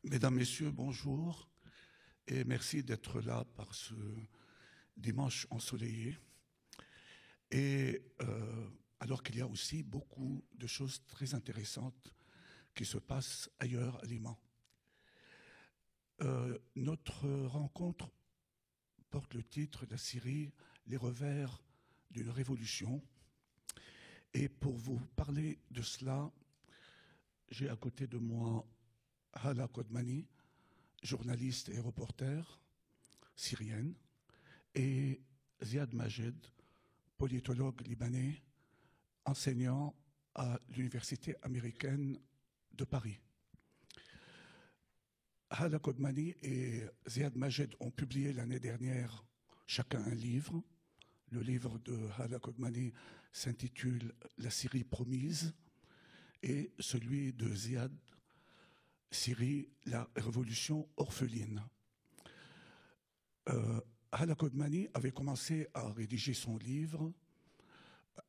Mesdames, Messieurs, bonjour et merci d'être là par ce dimanche ensoleillé. Et alors qu'il y a aussi beaucoup de choses très intéressantes qui se passent ailleurs à Liman. Notre rencontre porte le titre de la Syrie, les revers d'une révolution. Et pour vous parler de cela, j'ai à côté de moi Hala Kodmani, journaliste et reporter syrienne, et Ziad Majed, politologue libanais, enseignant à l'Université américaine de Paris. Hala Kodmani et Ziad Majed ont publié l'année dernière chacun un livre. Le livre de Hala Kodmani s'intitule « La Syrie promise » et celui de Ziad, « Syrie, la révolution orpheline ». Hala Kodmani avait commencé à rédiger son livre.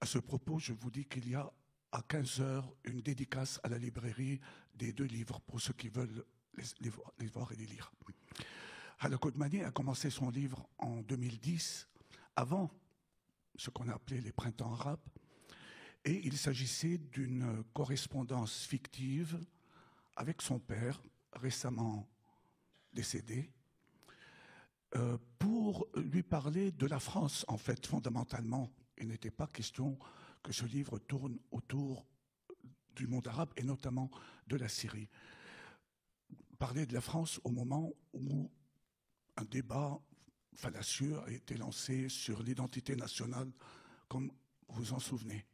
À ce propos, je vous dis qu'il y a à 15 heures une dédicace à la librairie des deux livres pour ceux qui veulent les voir et les lire. Hala Kodmani a commencé son livre en 2010, avant ce qu'on a appelé les printemps arabes, et il s'agissait d'une correspondance fictive avec son père, récemment décédé, pour lui parler de la France, en fait, fondamentalement. Il n'était pas question que ce livre tourne autour du monde arabe et notamment de la Syrie. Parler de la France au moment où un débat fallacieux a été lancé sur l'identité nationale, comme vous vous en souvenez.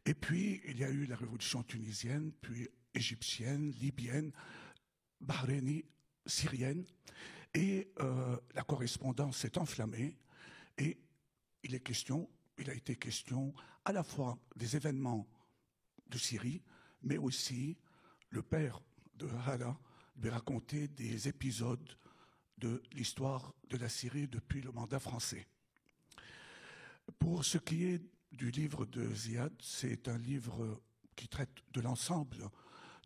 Et puis, il y a eu la révolution tunisienne, puis égyptienne, libyenne, bahreïnie, syrienne, et la correspondance s'est enflammée, et il a été question à la fois des événements de Syrie, mais aussi le père de Hala lui racontait des épisodes de l'histoire de la Syrie depuis le mandat français. Pour ce qui est du livre de Ziad, c'est un livre qui traite de l'ensemble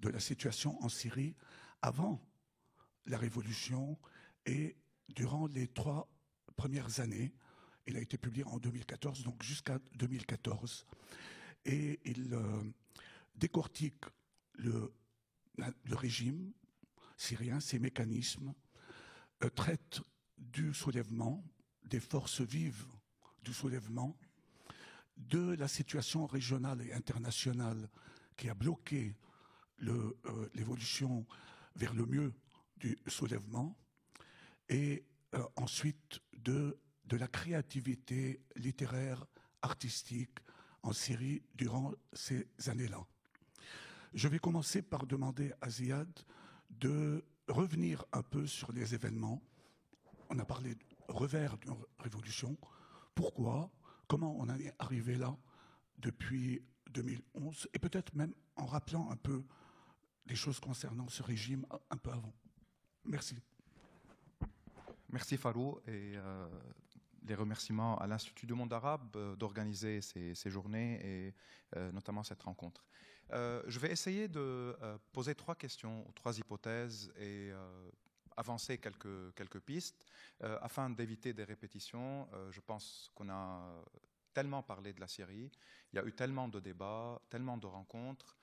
de la situation en Syrie avant la révolution et durant les 3 premières années. Il a été publié en 2014, donc jusqu'à 2014. Et il décortique le régime syrien, ses mécanismes, traite du soulèvement, des forces vives du soulèvement, de la situation régionale et internationale qui a bloqué l'évolution vers le mieux du soulèvement, et ensuite de la créativité littéraire, artistique en Syrie durant ces années-là. Je vais commencer par demander à Ziad de revenir un peu sur les événements. On a parlé de revers d'une révolution. Pourquoi ? Comment on en est arrivé là depuis 2011 ? Et peut-être même en rappelant un peu les choses concernant ce régime un peu avant. Merci. Merci Farou, et les remerciements à l'Institut du monde arabe d'organiser ces journées et notamment cette rencontre. Je vais essayer de poser 3 questions, 3 hypothèses et avancer quelques pistes afin d'éviter des répétitions. Je pense qu'on a tellement parlé de la Syrie, il y a eu tellement de débats, tellement de rencontres,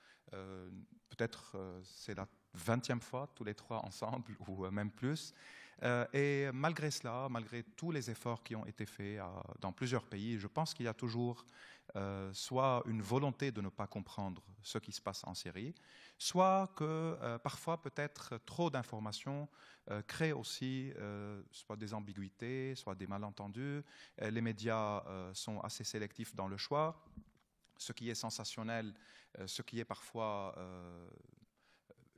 peut-être c'est la 20e fois tous les 3 ensemble ou même plus. Et malgré cela, malgré tous les efforts qui ont été faits dans plusieurs pays, je pense qu'il y a toujours soit une volonté de ne pas comprendre ce qui se passe en Syrie, soit que parfois peut-être trop d'informations crée aussi soit des ambiguïtés, soit des malentendus. Les médias sont assez sélectifs dans le choix. Ce qui est sensationnel, ce qui est parfois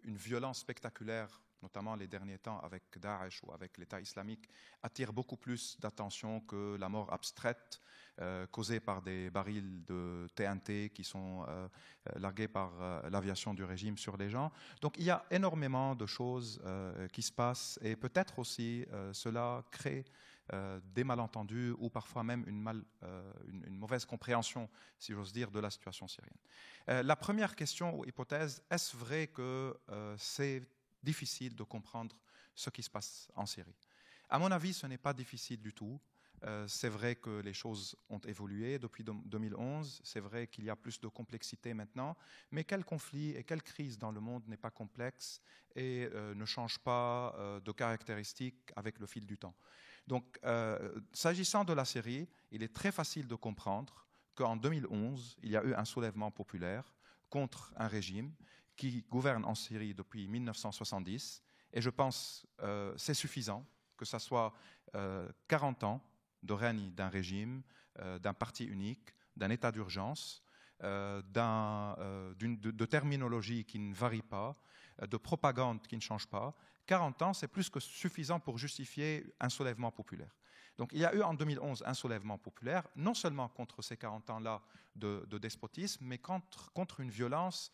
une violence spectaculaire, notamment les derniers temps avec Daesh ou avec l'État islamique, attire beaucoup plus d'attention que la mort abstraite causée par des barils de TNT qui sont largués par l'aviation du régime sur les gens. Donc il y a énormément de choses qui se passent, et peut-être aussi cela crée des malentendus ou parfois même une mauvaise compréhension, si j'ose dire, de la situation syrienne. La première question ou hypothèse, est-ce vrai que ces difficile de comprendre ce qui se passe en Syrie. À mon avis, ce n'est pas difficile du tout. C'est vrai que les choses ont évolué depuis 2011, c'est vrai qu'il y a plus de complexité maintenant, mais quel conflit et quelle crise dans le monde n'est pas complexe et ne change pas de caractéristiques avec le fil du temps. Donc, s'agissant de la Syrie, il est très facile de comprendre qu'en 2011, il y a eu un soulèvement populaire contre un régime qui gouverne en Syrie depuis 1970, et je pense que c'est suffisant que ce soit 40 ans de règne d'un régime, d'un parti unique, d'un état d'urgence, de terminologie qui ne varie pas, de propagande qui ne change pas. 40 ans, c'est plus que suffisant pour justifier un soulèvement populaire. Donc il y a eu en 2011 un soulèvement populaire, non seulement contre ces 40 ans-là de despotisme, mais contre une violence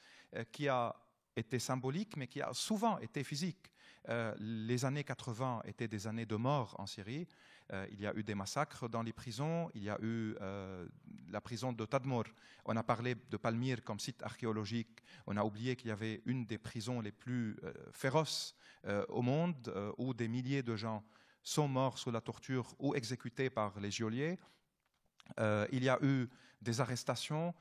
qui a été symbolique, mais qui a souvent été physique. Les années 80 étaient des années de mort en Syrie. Il y a eu des massacres dans les prisons. Il y a eu la prison de Tadmor. On a parlé de Palmyre comme site archéologique. On a oublié qu'il y avait une des prisons les plus féroces au monde, où des milliers de gens sont morts sous la torture ou exécutés par les geôliers. Il y a eu des arrestations,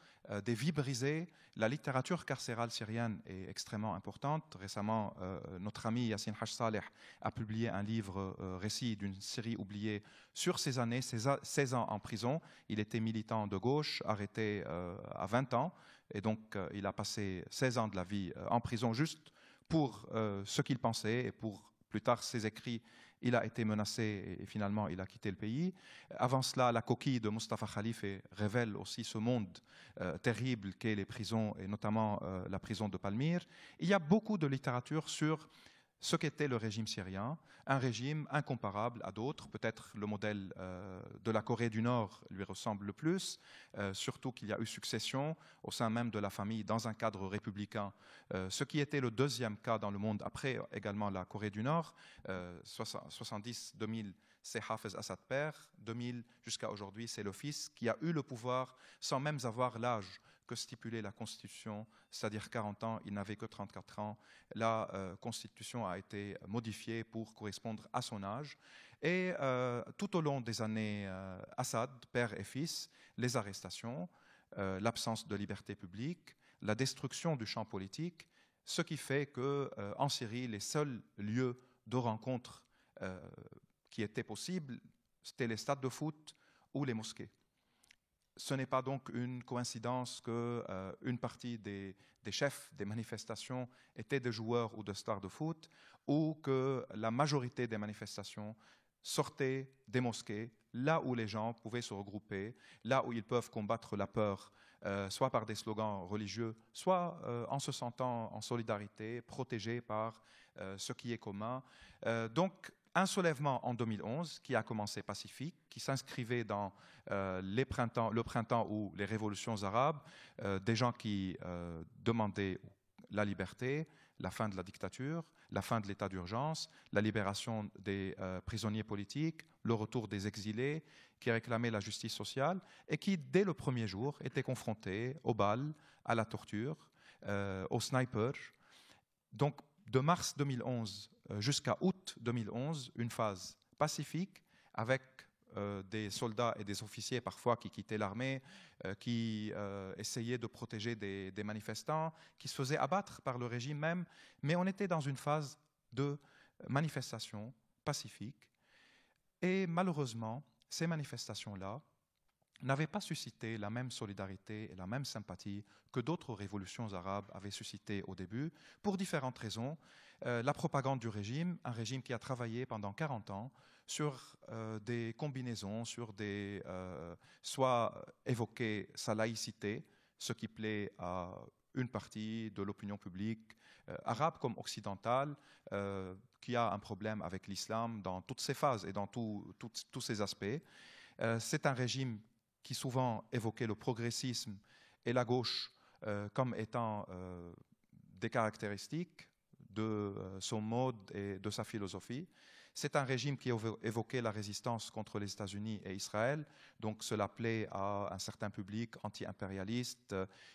des vies brisées. La littérature carcérale syrienne est extrêmement importante. Récemment, notre ami Yassine Haj Saleh a publié un livre récit d'une Syrie oubliée sur ces années, 16 ans en prison. Il était militant de gauche, arrêté à 20 ans. Et donc, il a passé 16 ans de la vie en prison juste pour ce qu'il pensait et pour plus tard ses écrits. Il a été menacé et finalement il a quitté le pays. Avant cela, la coquille de Mustafa Khalife révèle aussi ce monde terrible qu'est les prisons et notamment la prison de Palmyre. Il y a beaucoup de littérature sur ce qu'était le régime syrien, un régime incomparable à d'autres. Peut-être le modèle de la Corée du Nord lui ressemble le plus, surtout qu'il y a eu succession au sein même de la famille dans un cadre républicain, ce qui était le deuxième cas dans le monde après également la Corée du Nord. 70-2000, c'est Hafez Assad père, 2000 jusqu'à aujourd'hui, c'est le fils qui a eu le pouvoir sans même avoir l'âge que stipulait la Constitution, c'est-à-dire 40 ans, il n'avait que 34 ans. La Constitution a été modifiée pour correspondre à son âge. Et tout au long des années Assad, père et fils, les arrestations, l'absence de liberté publique, la destruction du champ politique, ce qui fait qu'en Syrie, les seuls lieux de rencontre qui étaient possibles, c'était les stades de foot ou les mosquées. Ce n'est pas donc une coïncidence qu'une partie des chefs des manifestations étaient des joueurs ou des stars de foot, ou que la majorité des manifestations sortaient des mosquées, là où les gens pouvaient se regrouper, là où ils peuvent combattre la peur, soit par des slogans religieux, soit en se sentant en solidarité, protégés par ce qui est commun. Donc, un soulèvement en 2011 qui a commencé pacifique, qui s'inscrivait dans le printemps ou les révolutions arabes, des gens qui demandaient la liberté, la fin de la dictature, la fin de l'état d'urgence, la libération des prisonniers politiques, le retour des exilés, qui réclamaient la justice sociale et qui, dès le premier jour, étaient confrontés aux balles, à la torture, aux snipers. Donc, de mars 2011 jusqu'à août 2011, une phase pacifique avec des soldats et des officiers parfois qui quittaient l'armée, qui essayaient de protéger des manifestants, qui se faisaient abattre par le régime même. Mais on était dans une phase de manifestation pacifique. Et malheureusement, ces manifestations-là n'avaient pas suscité la même solidarité et la même sympathie que d'autres révolutions arabes avaient suscité au début, pour différentes raisons. La propagande du régime, un régime qui a travaillé pendant 40 ans sur des combinaisons, sur soit évoquer sa laïcité, ce qui plaît à une partie de l'opinion publique, arabe comme occidentale, qui a un problème avec l'islam dans toutes ses phases et dans tous ses aspects. C'est un régime qui souvent évoquait le progressisme et la gauche comme étant des caractéristiques de son mode et de sa philosophie. C'est un régime qui évoquait la résistance contre les États-Unis et Israël, donc cela plaît à un certain public anti-impérialiste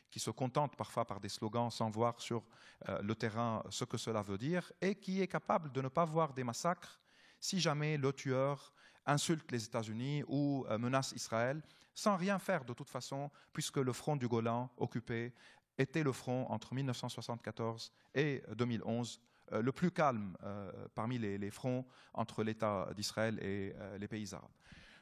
qui se contente parfois par des slogans sans voir sur le terrain ce que cela veut dire et qui est capable de ne pas voir des massacres si jamais le tueur insulte les États-Unis ou menace Israël, sans rien faire de toute façon, puisque le front du Golan occupé était le front entre 1974 et 2011, le plus calme parmi les fronts entre l'État d'Israël et les pays arabes.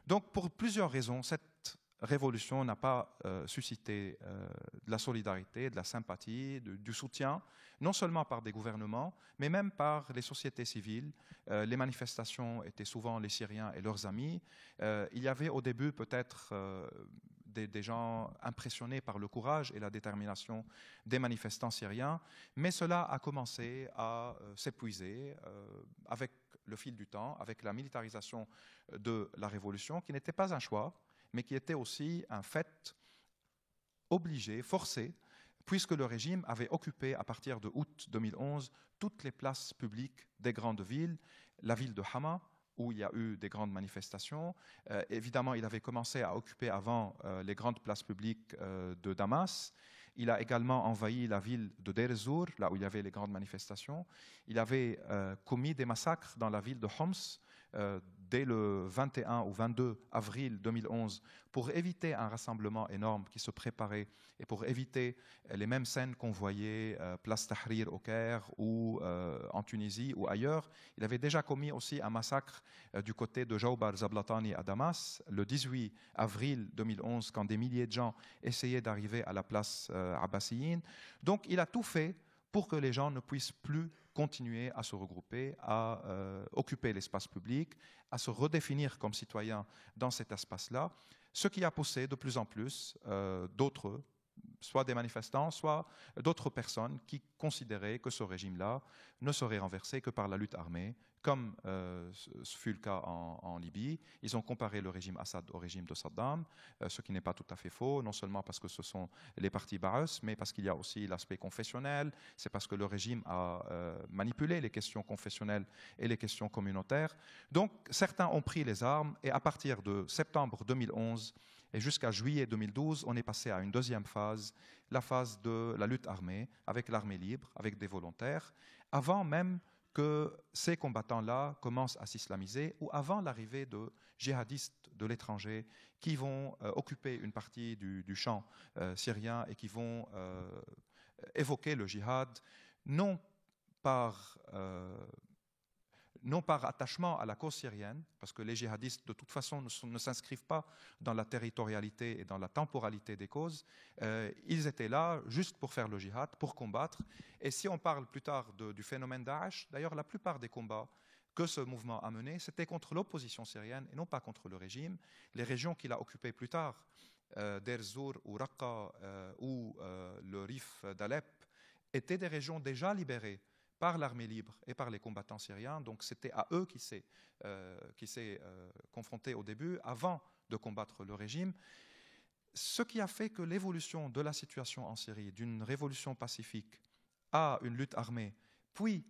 Donc, pour plusieurs raisons, cette révolution n'a pas suscité de la solidarité, de la sympathie, du soutien, non seulement par des gouvernements, mais même par les sociétés civiles. Les manifestations étaient souvent les Syriens et leurs amis. Il y avait au début peut-être des gens impressionnés par le courage et la détermination des manifestants syriens, mais cela a commencé à s'épuiser avec le fil du temps, avec la militarisation de la révolution, qui n'était pas un choix, mais qui était aussi un fait obligé, forcé, puisque le régime avait occupé à partir de août 2011 toutes les places publiques des grandes villes, la ville de Hama, où il y a eu des grandes manifestations. Évidemment, il avait commencé à occuper avant les grandes places publiques de Damas. Il a également envahi la ville de Deir ez-Zour, là où il y avait les grandes manifestations. Il avait commis des massacres dans la ville de Homs dès le 21 ou 22 avril 2011 pour éviter un rassemblement énorme qui se préparait et pour éviter les mêmes scènes qu'on voyait place Tahrir au Caire ou en Tunisie ou ailleurs. Il avait déjà commis aussi un massacre du côté de Jawbar Zablatani à Damas le 18 avril 2011 quand des milliers de gens essayaient d'arriver à la place Abbasiyyin. Donc il a tout fait pour que les gens ne puissent plus continuer à se regrouper, à occuper l'espace public, à se redéfinir comme citoyens dans cet espace-là, ce qui a poussé de plus en plus d'autres, soit des manifestants, soit d'autres personnes qui considéraient que ce régime-là ne serait renversé que par la lutte armée, comme ce fut le cas en Libye. Ils ont comparé le régime Assad au régime de Saddam, ce qui n'est pas tout à fait faux, non seulement parce que ce sont les partis Baas, mais parce qu'il y a aussi l'aspect confessionnel, c'est parce que le régime a manipulé les questions confessionnelles et les questions communautaires. Donc certains ont pris les armes et à partir de septembre 2011 et jusqu'à juillet 2012, on est passé à une deuxième phase, la phase de la lutte armée, avec l'armée libre, avec des volontaires, avant même que ces combattants-là commencent à s'islamiser ou avant l'arrivée de djihadistes de l'étranger qui vont occuper une partie du champ syrien et qui vont évoquer le djihad, non par attachement à la cause syrienne, parce que les djihadistes, de toute façon, ne s'inscrivent pas dans la territorialité et dans la temporalité des causes. Ils étaient là juste pour faire le djihad, pour combattre. Et si on parle plus tard du phénomène Daesh, d'ailleurs, la plupart des combats que ce mouvement a menés, c'était contre l'opposition syrienne et non pas contre le régime. Les régions qu'il a occupées plus tard, Deir ez-Zour ou Raqqa ou le Rif d'Alep, étaient des régions déjà libérées par l'armée libre et par les combattants syriens. Donc c'était à eux qui s'est confronté au début, avant de combattre le régime. Ce qui a fait que l'évolution de la situation en Syrie, d'une révolution pacifique à une lutte armée, puis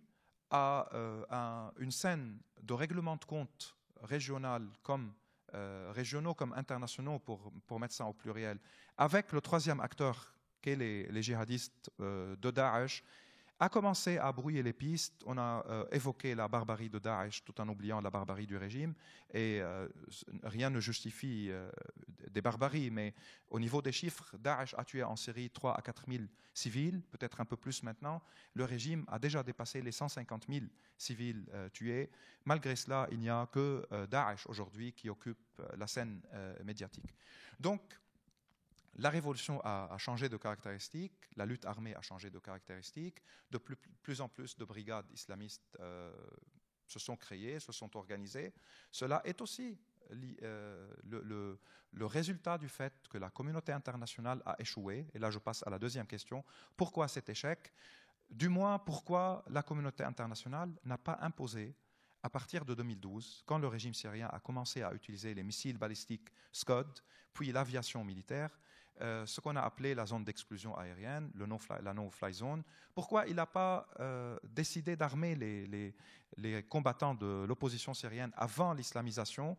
à une scène de règlement de compte régionaux comme internationaux, pour mettre ça au pluriel, avec le troisième acteur qu'est les djihadistes de Daesh, a commencé à brouiller les pistes. On a évoqué la barbarie de Daesh tout en oubliant la barbarie du régime. Et rien ne justifie des barbaries, mais au niveau des chiffres, Daesh a tué en Syrie 3 à 4 000 civils, peut-être un peu plus maintenant. Le régime a déjà dépassé les 150 000 civils tués. Malgré cela, il n'y a que Daesh aujourd'hui qui occupe la scène médiatique. Donc, la révolution a changé de caractéristiques, la lutte armée a changé de caractéristiques, de plus en plus de brigades islamistes se sont créées, se sont organisées. Cela est aussi le résultat du fait que la communauté internationale a échoué. Et là, je passe à la deuxième question. Pourquoi cet échec ? Du moins, pourquoi la communauté internationale n'a pas imposé, à partir de 2012, quand le régime syrien a commencé à utiliser les missiles balistiques Scud, puis l'aviation militaire, ce qu'on a appelé la zone d'exclusion aérienne, la no-fly zone. Pourquoi il n'a pas décidé d'armer les combattants de l'opposition syrienne avant l'islamisation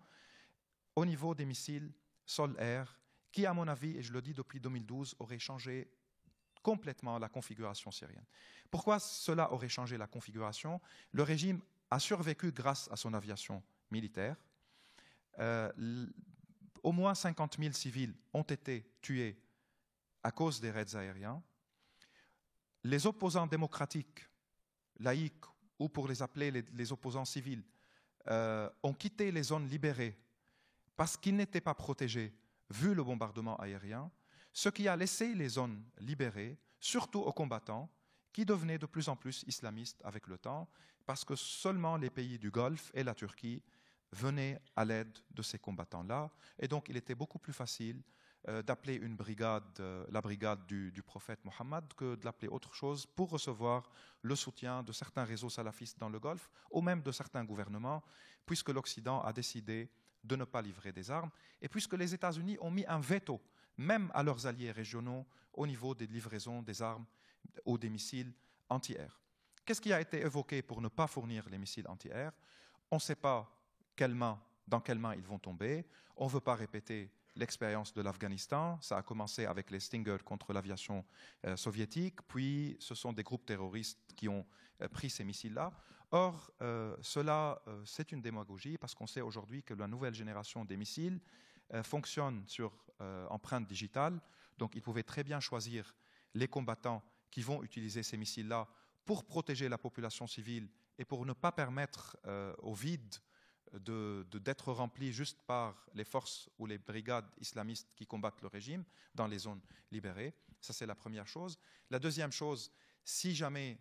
au niveau des missiles sol-air, qui, à mon avis, et je le dis depuis 2012, auraient changé complètement la configuration syrienne. Pourquoi cela aurait changé la configuration? Le régime a survécu grâce à son aviation militaire. Au moins 50 000 civils ont été tués à cause des raids aériens. Les opposants démocratiques, laïcs, ou pour les appeler les opposants civils, ont quitté les zones libérées parce qu'ils n'étaient pas protégés vu le bombardement aérien, ce qui a laissé les zones libérées, surtout aux combattants, qui devenaient de plus en plus islamistes avec le temps, parce que seulement les pays du Golfe et la Turquie venaient à l'aide de ces combattants-là. Et donc, il était beaucoup plus facile d'appeler une brigade, la brigade du prophète Mohammed, que de l'appeler autre chose pour recevoir le soutien de certains réseaux salafistes dans le Golfe, ou même de certains gouvernements, puisque l'Occident a décidé de ne pas livrer des armes, et puisque les États-Unis ont mis un veto, même à leurs alliés régionaux, au niveau des livraisons des armes ou des missiles anti-air. Qu'est-ce qui a été évoqué pour ne pas fournir les missiles anti-air? On ne sait pas dans quelles mains ils vont tomber. On ne veut pas répéter l'expérience de l'Afghanistan. Ça a commencé avec les Stinger contre l'aviation soviétique, puis ce sont des groupes terroristes qui ont pris ces missiles-là. Or, cela, c'est une démagogie parce qu'on sait aujourd'hui que la nouvelle génération des missiles fonctionne sur empreinte digitale. Donc, ils pouvaient très bien choisir les combattants qui vont utiliser ces missiles-là pour protéger la population civile et pour ne pas permettre au vide d'être rempli juste par les forces ou les brigades islamistes qui combattent le régime dans les zones libérées. Ça, c'est la première chose. La deuxième chose, si jamais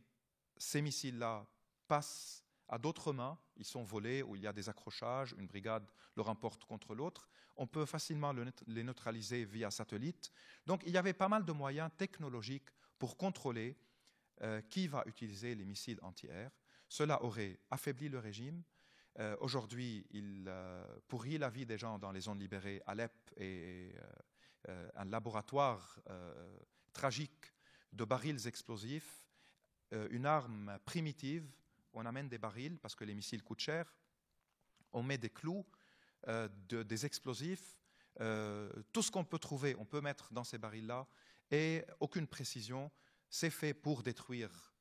ces missiles-là passent à d'autres mains, ils sont volés ou il y a des accrochages, une brigade le remporte contre l'autre, on peut facilement les neutraliser via satellite. Donc, il y avait pas mal de moyens technologiques pour contrôler qui va utiliser les missiles anti-air. Cela aurait affaibli le régime. Aujourd'hui, il pourrit la vie des gens dans les zones libérées. Alep est un laboratoire tragique de barils explosifs, une arme primitive. On amène des barils parce que les missiles coûtent cher. On met des clous, des explosifs. Tout ce qu'on peut trouver, on peut mettre dans ces barils-là. Et aucune précision. C'est fait pour détruire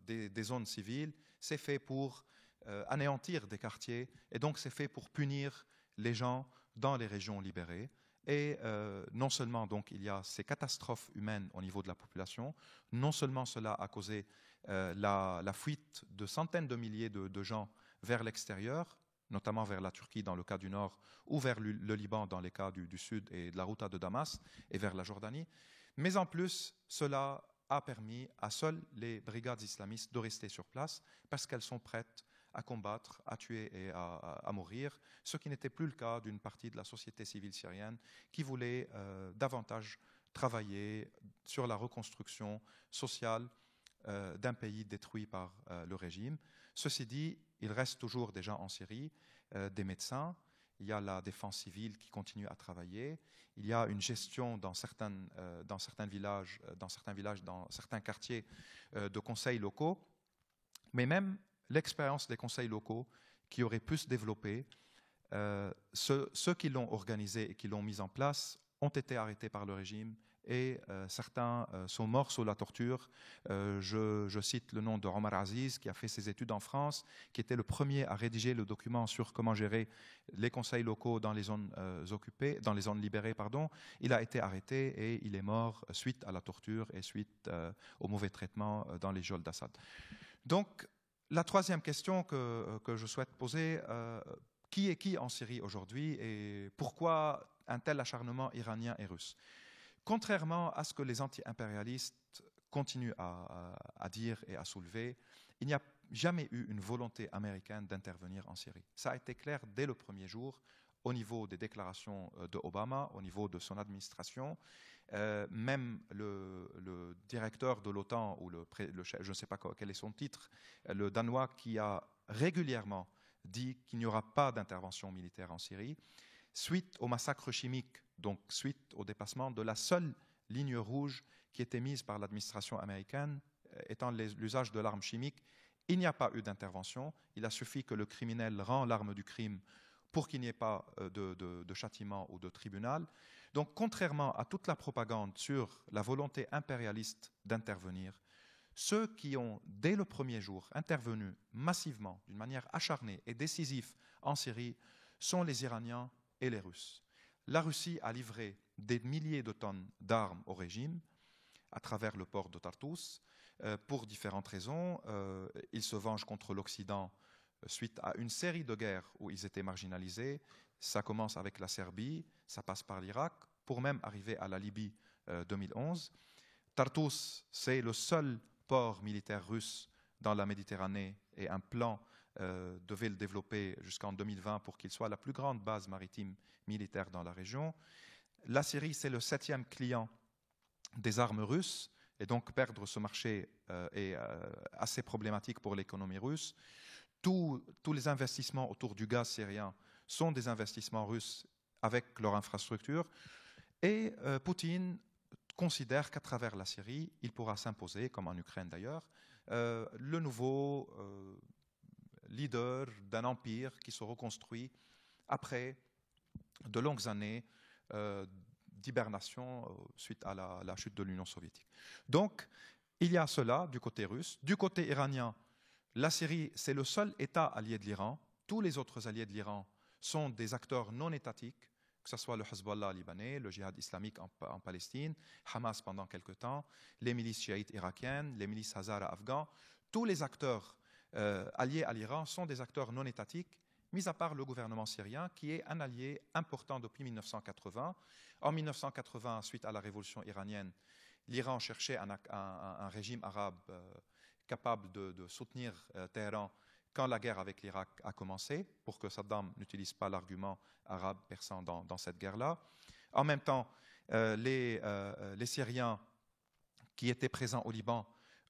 des zones civiles. C'est fait pour anéantir des quartiers. Et donc, c'est fait pour punir les gens dans les régions libérées. Et non seulement donc, il y a ces catastrophes humaines au niveau de la population, non seulement cela a causé la fuite de centaines de milliers de gens vers l'extérieur, notamment vers la Turquie dans le cas du Nord, ou vers le Liban dans les cas du Sud et de la Ghouta de Damas, et vers la Jordanie, mais en plus, cela a permis à seules les brigades islamistes de rester sur place parce qu'elles sont prêtes à combattre, à tuer et à mourir, ce qui n'était plus le cas d'une partie de la société civile syrienne qui voulait davantage travailler sur la reconstruction sociale d'un pays détruit par le régime. Ceci dit, il reste toujours des gens en Syrie, des médecins, il y a la défense civile qui continue à travailler, il y a une gestion dans certains villages, dans certains quartiers de conseils locaux, mais même l'expérience des conseils locaux qui auraient pu se développer, ceux qui l'ont organisé et qui l'ont mis en place ont été arrêtés par le régime et certains sont morts sous la torture. Je cite le nom de Omar Aziz, qui a fait ses études en France, qui était le premier à rédiger le document sur comment gérer les conseils locaux dans les zones occupées, dans les zones libérées, pardon. Il a été arrêté et il est mort suite à la torture et suite au mauvais traitement dans les geôles d'Assad. Donc, la troisième question que je souhaite poser, qui est qui en Syrie aujourd'hui et pourquoi un tel acharnement iranien et russe? Contrairement à ce que les anti-impérialistes continuent à dire et à soulever, il n'y a jamais eu une volonté américaine d'intervenir en Syrie. Ça a été clair dès le premier jour, au niveau des déclarations de Obama, au niveau de son administration. Même le directeur de l'OTAN, ou le chef, je ne sais pas quel est son titre, le Danois, qui a régulièrement dit qu'il n'y aura pas d'intervention militaire en Syrie, suite au massacre chimique donc suite au dépassement de la seule ligne rouge qui était mise par l'administration américaine, étant l'usage de l'arme chimique. Il n'y a pas eu d'intervention. Il a suffi que le criminel rend l'arme du crime pour qu'il n'y ait pas de châtiment ou de tribunal. Donc, contrairement à toute la propagande sur la volonté impérialiste d'intervenir, ceux qui ont, dès le premier jour, intervenu massivement, d'une manière acharnée et décisive en Syrie, sont les Iraniens et les Russes. La Russie a livré des milliers de tonnes d'armes au régime à travers le port de Tartous pour différentes raisons. Ils se vengent contre l'Occident suite à une série de guerres où ils étaient marginalisés. Ça commence avec la Serbie, ça passe par l'Irak, pour même arriver à la Libye 2011. Tartous, c'est le seul port militaire russe dans la Méditerranée et un plan devait le développer jusqu'en 2020 pour qu'il soit la plus grande base maritime militaire dans la région. La Syrie, c'est le 7e client des armes russes, et donc perdre ce marché est assez problématique pour l'économie russe. Tous les investissements autour du gaz syrien sont des investissements russes avec leur infrastructure, et Poutine considère qu'à travers la Syrie, il pourra s'imposer, comme en Ukraine d'ailleurs, le nouveau leader d'un empire qui se reconstruit après de longues années d'hibernation suite à la chute de l'Union soviétique. Donc, il y a cela du côté russe. Du côté iranien, la Syrie, c'est le seul État allié de l'Iran. Tous les autres alliés de l'Iran sont des acteurs non étatiques, que ce soit le Hezbollah libanais, le djihad islamique en Palestine, Hamas pendant quelque temps, les milices chiites irakiennes, les milices Hazara afghans. Tous les acteurs alliés à l'Iran sont des acteurs non étatiques, mis à part le gouvernement syrien, qui est un allié important depuis 1980. En 1980, suite à la révolution iranienne, l'Iran cherchait un régime arabe capable de soutenir Téhéran quand la guerre avec l'Irak a commencé, pour que Saddam n'utilise pas l'argument arabe persan dans cette guerre-là. En même temps, les Syriens qui étaient présents au Liban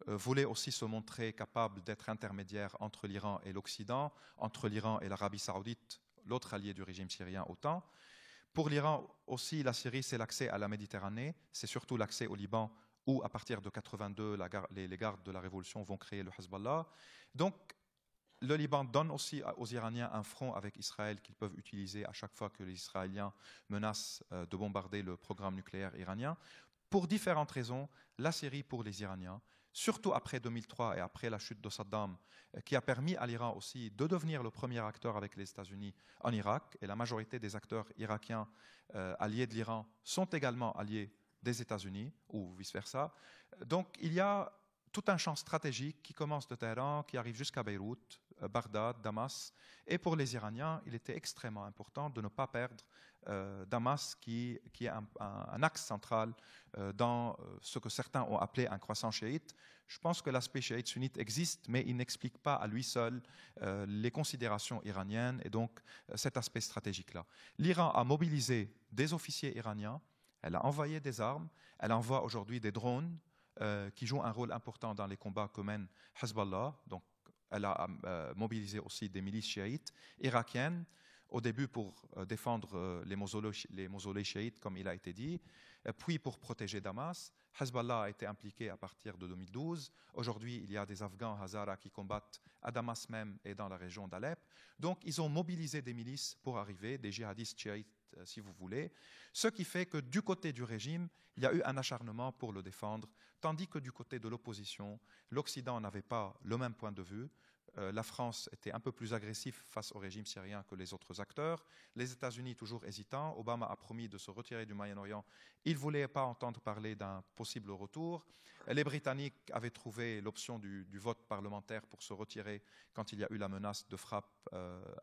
voulaient aussi se montrer capables d'être intermédiaires entre l'Iran et l'Occident, entre l'Iran et l'Arabie saoudite, l'autre allié du régime syrien OTAN. Pour l'Iran aussi, la Syrie, c'est l'accès à la Méditerranée, c'est surtout l'accès au Liban, où à partir de 82, les gardes de la révolution vont créer le Hezbollah. Donc, le Liban donne aussi aux Iraniens un front avec Israël qu'ils peuvent utiliser à chaque fois que les Israéliens menacent de bombarder le programme nucléaire iranien. Pour différentes raisons, la Syrie pour les Iraniens, surtout après 2003 et après la chute de Saddam, qui a permis à l'Iran aussi de devenir le premier acteur avec les États-Unis en Irak, et la majorité des acteurs irakiens alliés de l'Iran sont également alliés des États-Unis, ou vice-versa. Donc il y a tout un champ stratégique qui commence de Téhéran, qui arrive jusqu'à Beyrouth, Bagdad, Damas. Et pour les Iraniens, il était extrêmement important de ne pas perdre Damas, qui est un axe central dans ce que certains ont appelé un croissant chiite. Je pense que l'aspect chiite sunnite existe, mais il n'explique pas à lui seul les considérations iraniennes et donc cet aspect stratégique-là. L'Iran a mobilisé des officiers iraniens, elle a envoyé des armes, elle envoie aujourd'hui des drones qui jouent un rôle important dans les combats que mène Hezbollah. Donc, elle a mobilisé aussi des milices chiites irakiennes, au début pour défendre les mausolées chiites, comme il a été dit, puis pour protéger Damas. Hezbollah a été impliqué à partir de 2012. Aujourd'hui, il y a des Afghans Hazara qui combattent à Damas même et dans la région d'Alep. Donc, ils ont mobilisé des milices pour arriver, des djihadistes chiites, si vous voulez, ce qui fait que du côté du régime, il y a eu un acharnement pour le défendre, tandis que du côté de l'opposition, l'Occident n'avait pas le même point de vue. La France était un peu plus agressif face au régime syrien que les autres acteurs. Les États-Unis toujours hésitants. Obama a promis de se retirer du Moyen-Orient. Il ne voulait pas entendre parler d'un possible retour. Les Britanniques avaient trouvé l'option du vote parlementaire pour se retirer quand il y a eu la menace de frappe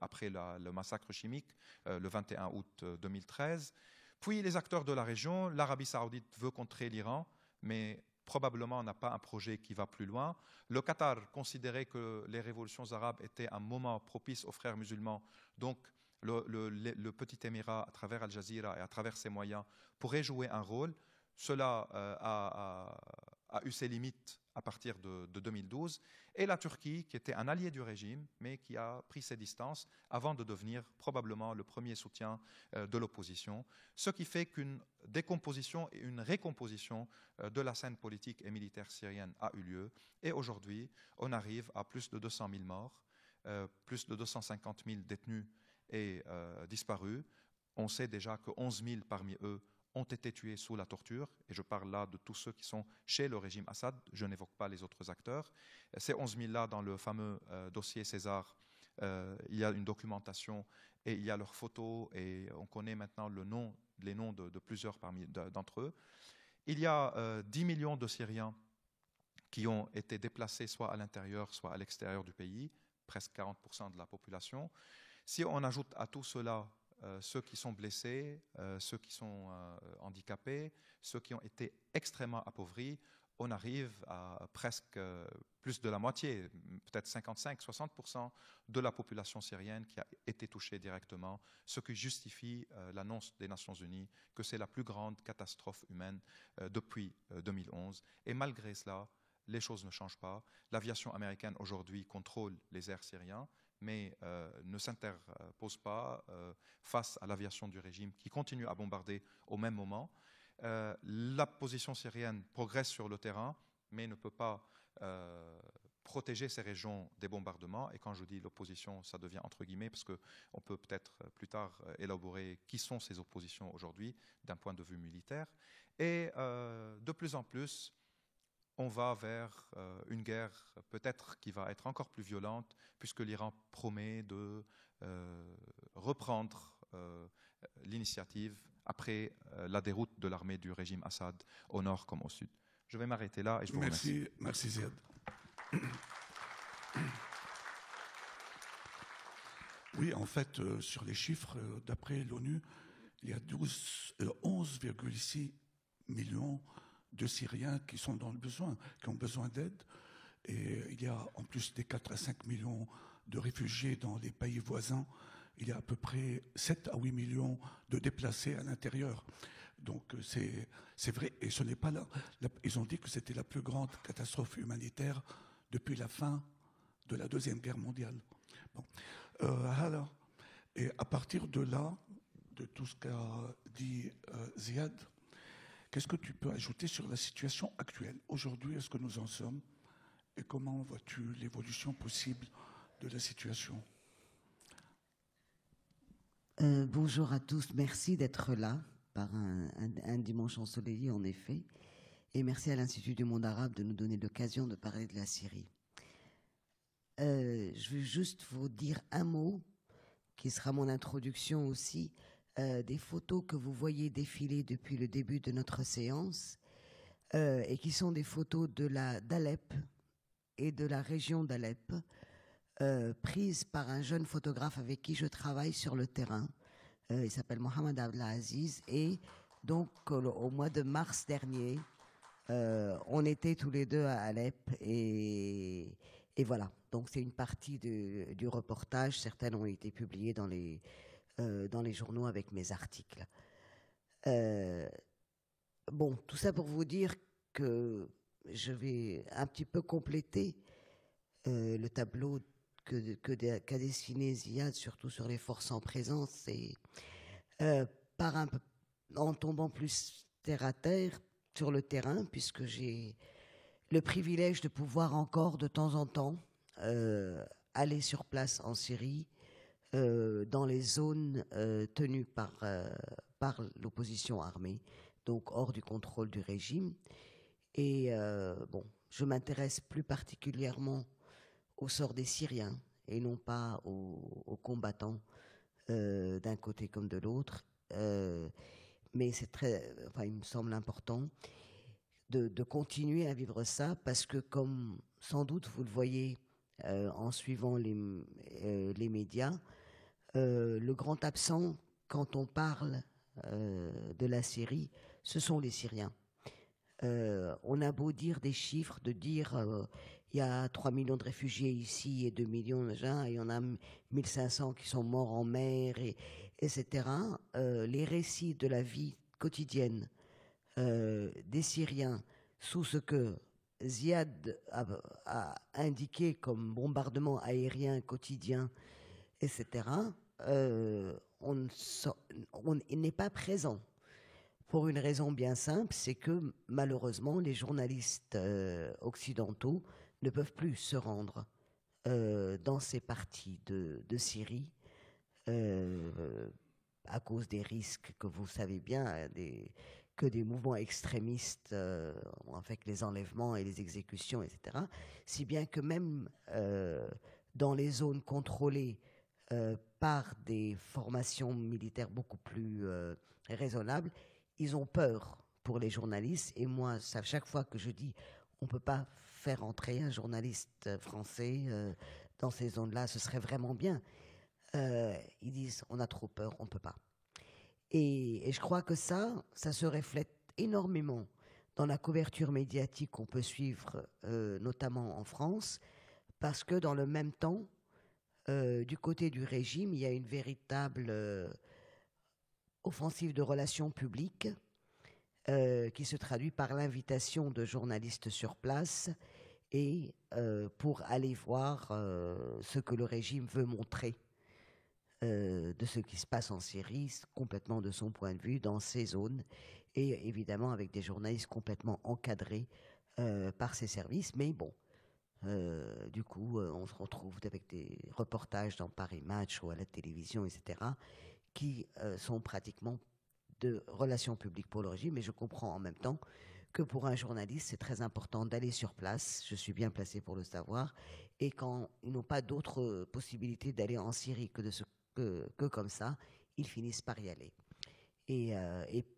après le massacre chimique, le 21 août 2013. Puis les acteurs de la région, l'Arabie saoudite veut contrer l'Iran, mais probablement n'a pas un projet qui va plus loin. Le Qatar considérait que les révolutions arabes étaient un moment propice aux frères musulmans, donc le petit émirat, à travers Al Jazeera et à travers ses moyens, pourrait jouer un rôle. Cela a eu ses limites à partir de 2012, et la Turquie, qui était un allié du régime, mais qui a pris ses distances avant de devenir probablement le premier soutien de l'opposition, ce qui fait qu'une décomposition et une récomposition de la scène politique et militaire syrienne a eu lieu, et aujourd'hui, on arrive à plus de 200 000 morts, plus de 250 000 détenus et disparus. On sait déjà que 11 000 parmi eux ont été tués sous la torture, et je parle là de tous ceux qui sont chez le régime Assad, je n'évoque pas les autres acteurs. Ces 11 000-là, dans le fameux dossier César, il y a une documentation et il y a leurs photos, et on connaît maintenant les noms de plusieurs d'entre eux. Il y a 10 millions de Syriens qui ont été déplacés soit à l'intérieur, soit à l'extérieur du pays, presque 40% de la population. Si on ajoute à tout cela ceux qui sont blessés, ceux qui sont handicapés, ceux qui ont été extrêmement appauvris, on arrive à presque plus de la moitié, peut-être 55-60% de la population syrienne qui a été touchée directement, ce qui justifie l'annonce des Nations Unies que c'est la plus grande catastrophe humaine depuis 2011. Et malgré cela, les choses ne changent pas. L'aviation américaine aujourd'hui contrôle les airs syriens, mais ne s'interpose pas face à l'aviation du régime qui continue à bombarder au même moment. La position syrienne progresse sur le terrain, mais ne peut pas protéger ces régions des bombardements. Et quand je dis l'opposition, ça devient entre guillemets, parce qu'on peut peut-être plus tard élaborer qui sont ces oppositions aujourd'hui d'un point de vue militaire. Et de plus en plus, on va vers une guerre peut-être qui va être encore plus violente, puisque l'Iran promet de reprendre l'initiative après la déroute de l'armée du régime Assad au nord comme au sud. Je vais m'arrêter là et je vous remercie. Merci Ziad. Oui, en fait, sur les chiffres, d'après l'ONU, il y a 11,6 millions de Syriens qui sont dans le besoin, qui ont besoin d'aide. Et il y a en plus des 4 à 5 millions de réfugiés dans les pays voisins. Il y a à peu près 7 à 8 millions de déplacés à l'intérieur. Donc c'est vrai, et ce n'est pas là. Ils ont dit que c'était la plus grande catastrophe humanitaire depuis la fin de la Deuxième Guerre mondiale. Bon. Alors, et à partir de là, de tout ce qu'a dit Ziad, qu'est-ce que tu peux ajouter sur la situation actuelle? Aujourd'hui, est-ce que nous en sommes? Et comment vois-tu l'évolution possible de la situation? Bonjour à tous, merci d'être là par un dimanche ensoleillé en effet, et merci à l'Institut du monde arabe de nous donner l'occasion de parler de la Syrie. Je veux juste vous dire un mot qui sera mon introduction aussi, des photos que vous voyez défiler depuis le début de notre séance et qui sont des photos d'Alep et de la région d'Alep, prise par un jeune photographe avec qui je travaille sur le terrain. Il s'appelle Mohamed Abdelaziz, et donc au mois de mars dernier, on était tous les deux à Alep, et voilà. Donc c'est une partie du reportage. Certaines ont été publiées dans les journaux avec mes articles. Bon, tout ça pour vous dire que je vais un petit peu compléter le tableau qu'a dessiné Ziad, surtout sur les forces en présence, et en tombant plus terre à terre sur le terrain, puisque j'ai le privilège de pouvoir encore de temps en temps aller sur place en Syrie, dans les zones tenues par l'opposition armée, donc hors du contrôle du régime. Et bon, je m'intéresse plus particulièrement au sort des Syriens et non pas aux combattants d'un côté comme de l'autre. Mais c'est il me semble important de continuer à vivre ça, parce que comme sans doute vous le voyez en suivant les médias, le grand absent quand on parle de la Syrie, ce sont les Syriens. On a beau dire des chiffres, de dire il y a 3 millions de réfugiés ici et 2 millions, et il y en a 1500 qui sont morts en mer, etc. Les récits de la vie quotidienne des Syriens sous ce que Ziad a indiqué comme bombardement aérien quotidien, etc., il n'est pas présent. Pour une raison bien simple, c'est que malheureusement, les journalistes occidentaux ne peuvent plus se rendre dans ces parties de Syrie à cause des risques que vous savez bien, que des mouvements extrémistes avec les enlèvements et les exécutions, etc. Si bien que même dans les zones contrôlées par des formations militaires beaucoup plus raisonnables, ils ont peur pour les journalistes. Et moi, à chaque fois que je dis on ne peut pas faire entrer un journaliste français dans ces zones-là, ce serait vraiment bien. Ils disent on a trop peur, on ne peut pas. Et je crois que ça se reflète énormément dans la couverture médiatique qu'on peut suivre, notamment en France, parce que dans le même temps, du côté du régime, il y a une véritable offensive de relations publiques qui se traduit par l'invitation de journalistes sur place et pour aller voir ce que le régime veut montrer de ce qui se passe en Syrie, complètement de son point de vue, dans ces zones, et évidemment avec des journalistes complètement encadrés par ces services. Mais bon, du coup, on se retrouve avec des reportages dans Paris Match ou à la télévision, etc., qui sont pratiquement de relations publiques pour le régime. Mais je comprends en même temps que pour un journaliste, c'est très important d'aller sur place. Je suis bien placé pour le savoir. Et quand ils n'ont pas d'autre possibilité d'aller en Syrie que comme ça, ils finissent par y aller et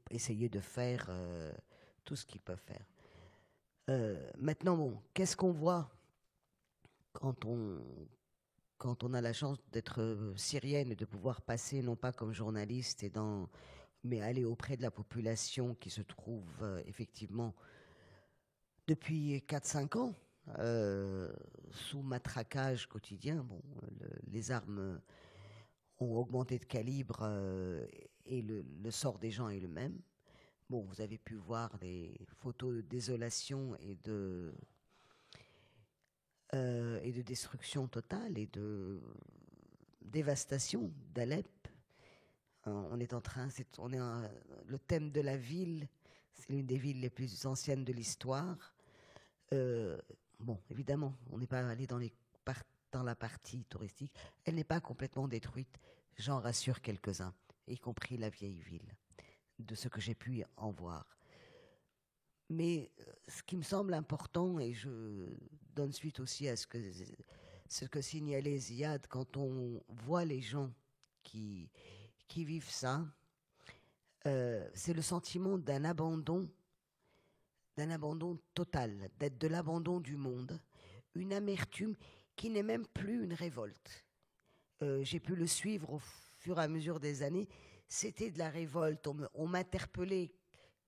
essayer de faire tout ce qu'ils peuvent faire. Maintenant, bon, qu'est-ce qu'on voit quand on a la chance d'être syrienne et de pouvoir passer, non pas comme journaliste, mais aller auprès de la population qui se trouve effectivement depuis 4-5 ans sous matraquage quotidien. Bon, les armes ont augmenté de calibre et le sort des gens est le même. Bon, vous avez pu voir des photos de désolation et de destruction totale et de dévastation d'Alep. On est en train, le thème de la ville, c'est l'une des villes les plus anciennes de l'histoire. Bon, évidemment, on n'est pas allé dans la partie touristique. Elle n'est pas complètement détruite, j'en rassure quelques-uns, y compris la vieille ville, de ce que j'ai pu en voir. Mais ce qui me semble important, et je donne suite aussi à ce que signalait Ziad, quand on voit les gens qui vivent ça, c'est le sentiment d'un abandon total, de l'abandon du monde, une amertume qui n'est même plus une révolte. J'ai pu le suivre au fur et à mesure des années. C'était de la révolte. On m'interpellait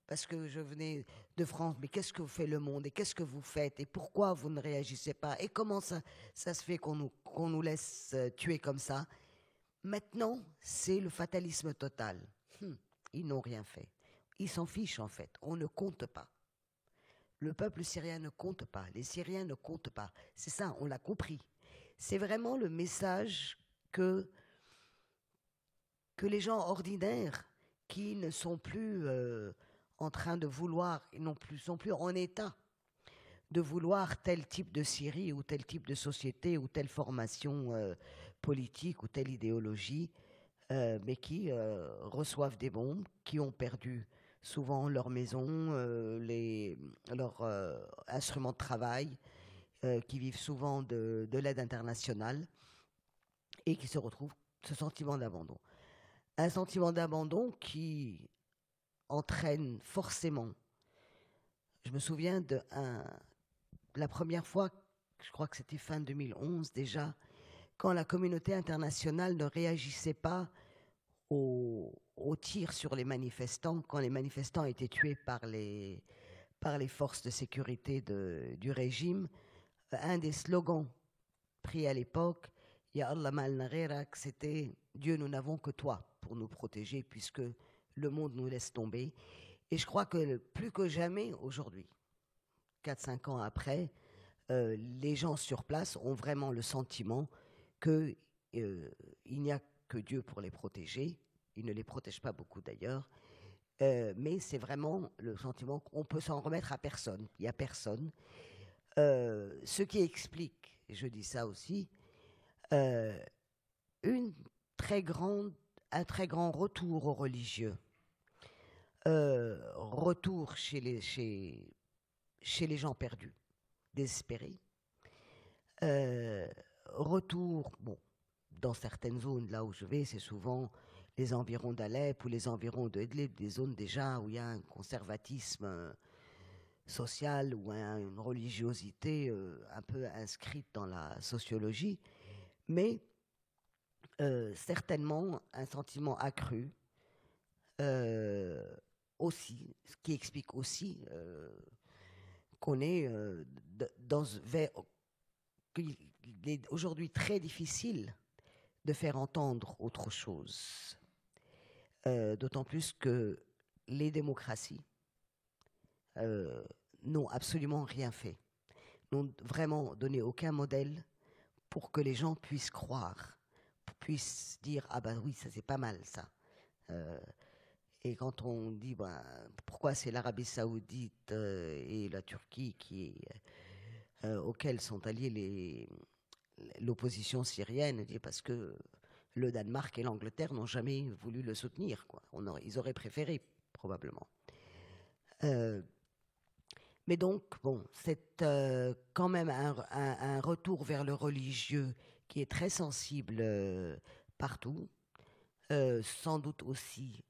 parce que je venais de France. Mais qu'est-ce que fait le monde? Et qu'est-ce que vous faites? Et pourquoi vous ne réagissez pas? Et comment ça se fait qu'on nous laisse tuer comme ça? Maintenant, c'est le fatalisme total. Ils n'ont rien fait. Ils s'en fichent en fait. On ne compte pas. Le peuple syrien ne compte pas. Les Syriens ne comptent pas. C'est ça, on l'a compris. C'est vraiment le message que les gens ordinaires qui ne sont plus en train de vouloir, sont plus en état de vouloir tel type de Syrie ou tel type de société ou telle formation politique ou telle idéologie, mais qui reçoivent des bombes, qui ont perdu souvent leur maison, leurs instruments de travail, qui vivent souvent de l'aide internationale et qui se retrouvent ce sentiment d'abandon. Un sentiment d'abandon qui entraîne forcément. Je me souviens la première fois, je crois que c'était fin 2011 déjà, quand la communauté internationale ne réagissait pas aux tirs sur les manifestants, quand les manifestants étaient tués par les forces de sécurité du régime. Un des slogans pris à l'époque, Ya Allah mal nagheirak, c'était Dieu, nous n'avons que toi pour nous protéger puisque le monde nous laisse tomber. Et je crois que plus que jamais aujourd'hui, 4-5 ans après, les gens sur place ont vraiment le sentiment qu'il n'y a que Dieu pour les protéger. Il ne les protège pas beaucoup d'ailleurs. Mais c'est vraiment le sentiment qu'on peut s'en remettre à personne. Il n'y a personne. Ce qui explique, et je dis ça aussi, un très grand retour aux religieux. Retour chez les gens perdus, désespérés. Retour, bon, dans certaines zones, là où je vais, c'est souvent les environs d'Alep ou les environs de Idlib, des zones déjà où il y a un conservatisme social ou une religiosité un peu inscrite dans la sociologie, mais certainement un sentiment accru aussi, ce qui explique aussi qu'on est qu'il est aujourd'hui très difficile de faire entendre autre chose. D'autant plus que les démocraties n'ont absolument rien fait, n'ont vraiment donné aucun modèle pour que les gens puissent croire, puissent dire « Ah ben oui, ça c'est pas mal ça ». Et quand on dit pourquoi c'est l'Arabie Saoudite et la Turquie auxquels sont alliés l'opposition syrienne, parce que le Danemark et l'Angleterre n'ont jamais voulu le soutenir, quoi. Ils auraient préféré, probablement. Mais donc, bon, c'est quand même un retour vers le religieux qui est très sensible partout, sans doute aussi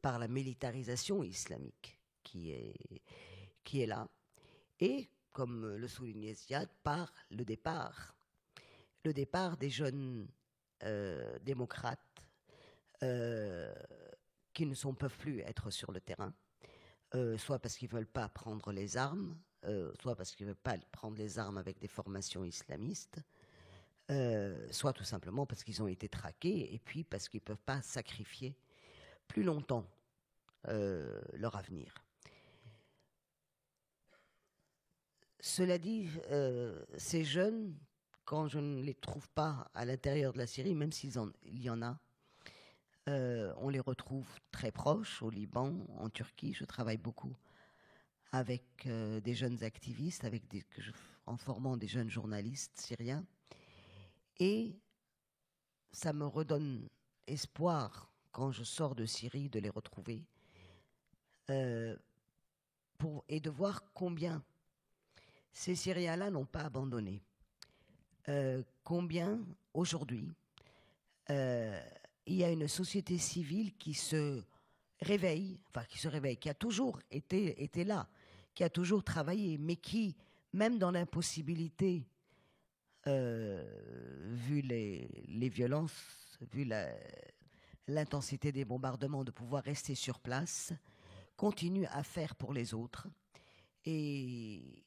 par la militarisation islamique qui est là, et, comme le soulignait Ziad, par le départ des jeunes démocrates qui ne peuvent plus être sur le terrain, soit parce qu'ils ne veulent pas prendre les armes, soit parce qu'ils ne veulent pas prendre les armes avec des formations islamistes, soit tout simplement parce qu'ils ont été traqués, et puis parce qu'ils ne peuvent pas sacrifier plus longtemps leur avenir. Cela dit, ces jeunes, quand je ne les trouve pas à l'intérieur de la Syrie, même s'il y en a, on les retrouve très proches au Liban, en Turquie. Je travaille beaucoup avec des jeunes activistes, en formant des jeunes journalistes syriens. Et ça me redonne espoir, quand je sors de Syrie, de les retrouver et de voir combien ces Syriens-là n'ont pas abandonné. Combien, aujourd'hui, il y a une société civile qui se réveille, qui a toujours été là, qui a toujours travaillé, mais qui, même dans l'impossibilité, vu les violences, vu l'intensité des bombardements, de pouvoir rester sur place, continue à faire pour les autres. Et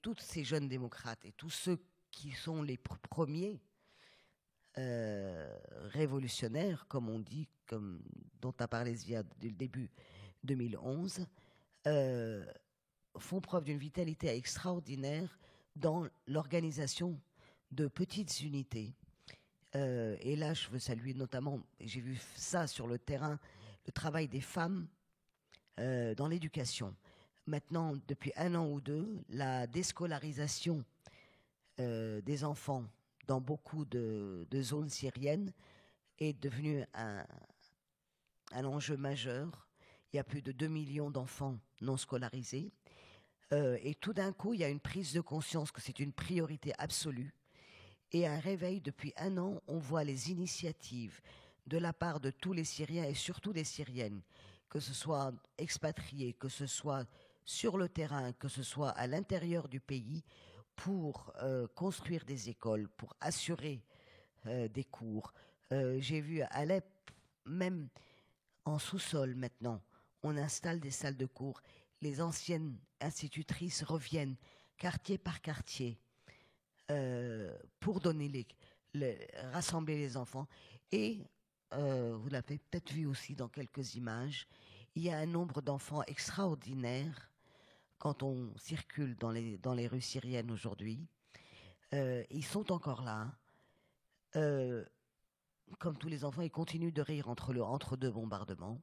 tous ces jeunes démocrates et tous ceux qui sont les premiers révolutionnaires, comme on dit, dont a parlé Ziad dès le début 2011, font preuve d'une vitalité extraordinaire dans l'organisation de petites unités. Et là, je veux saluer notamment, j'ai vu ça sur le terrain, le travail des femmes dans l'éducation. Maintenant, depuis 1 an ou 2, la déscolarisation des enfants dans beaucoup de zones syriennes est devenue un enjeu majeur. Il y a plus de 2 millions d'enfants non scolarisés. Et tout d'un coup, il y a une prise de conscience que c'est une priorité absolue. Et un réveil depuis 1 an, on voit les initiatives de la part de tous les Syriens et surtout des Syriennes, que ce soit expatriés, que ce soit sur le terrain, que ce soit à l'intérieur du pays, pour construire des écoles, pour assurer des cours. J'ai vu à Alep, même en sous-sol maintenant, on installe des salles de cours. Les anciennes institutrices reviennent quartier par quartier pour rassembler les enfants. Et vous l'avez peut-être vu aussi dans quelques images, il y a un nombre d'enfants extraordinaire quand on circule dans les rues syriennes aujourd'hui, ils sont encore là. Comme tous les enfants, ils continuent de rire entre deux bombardements.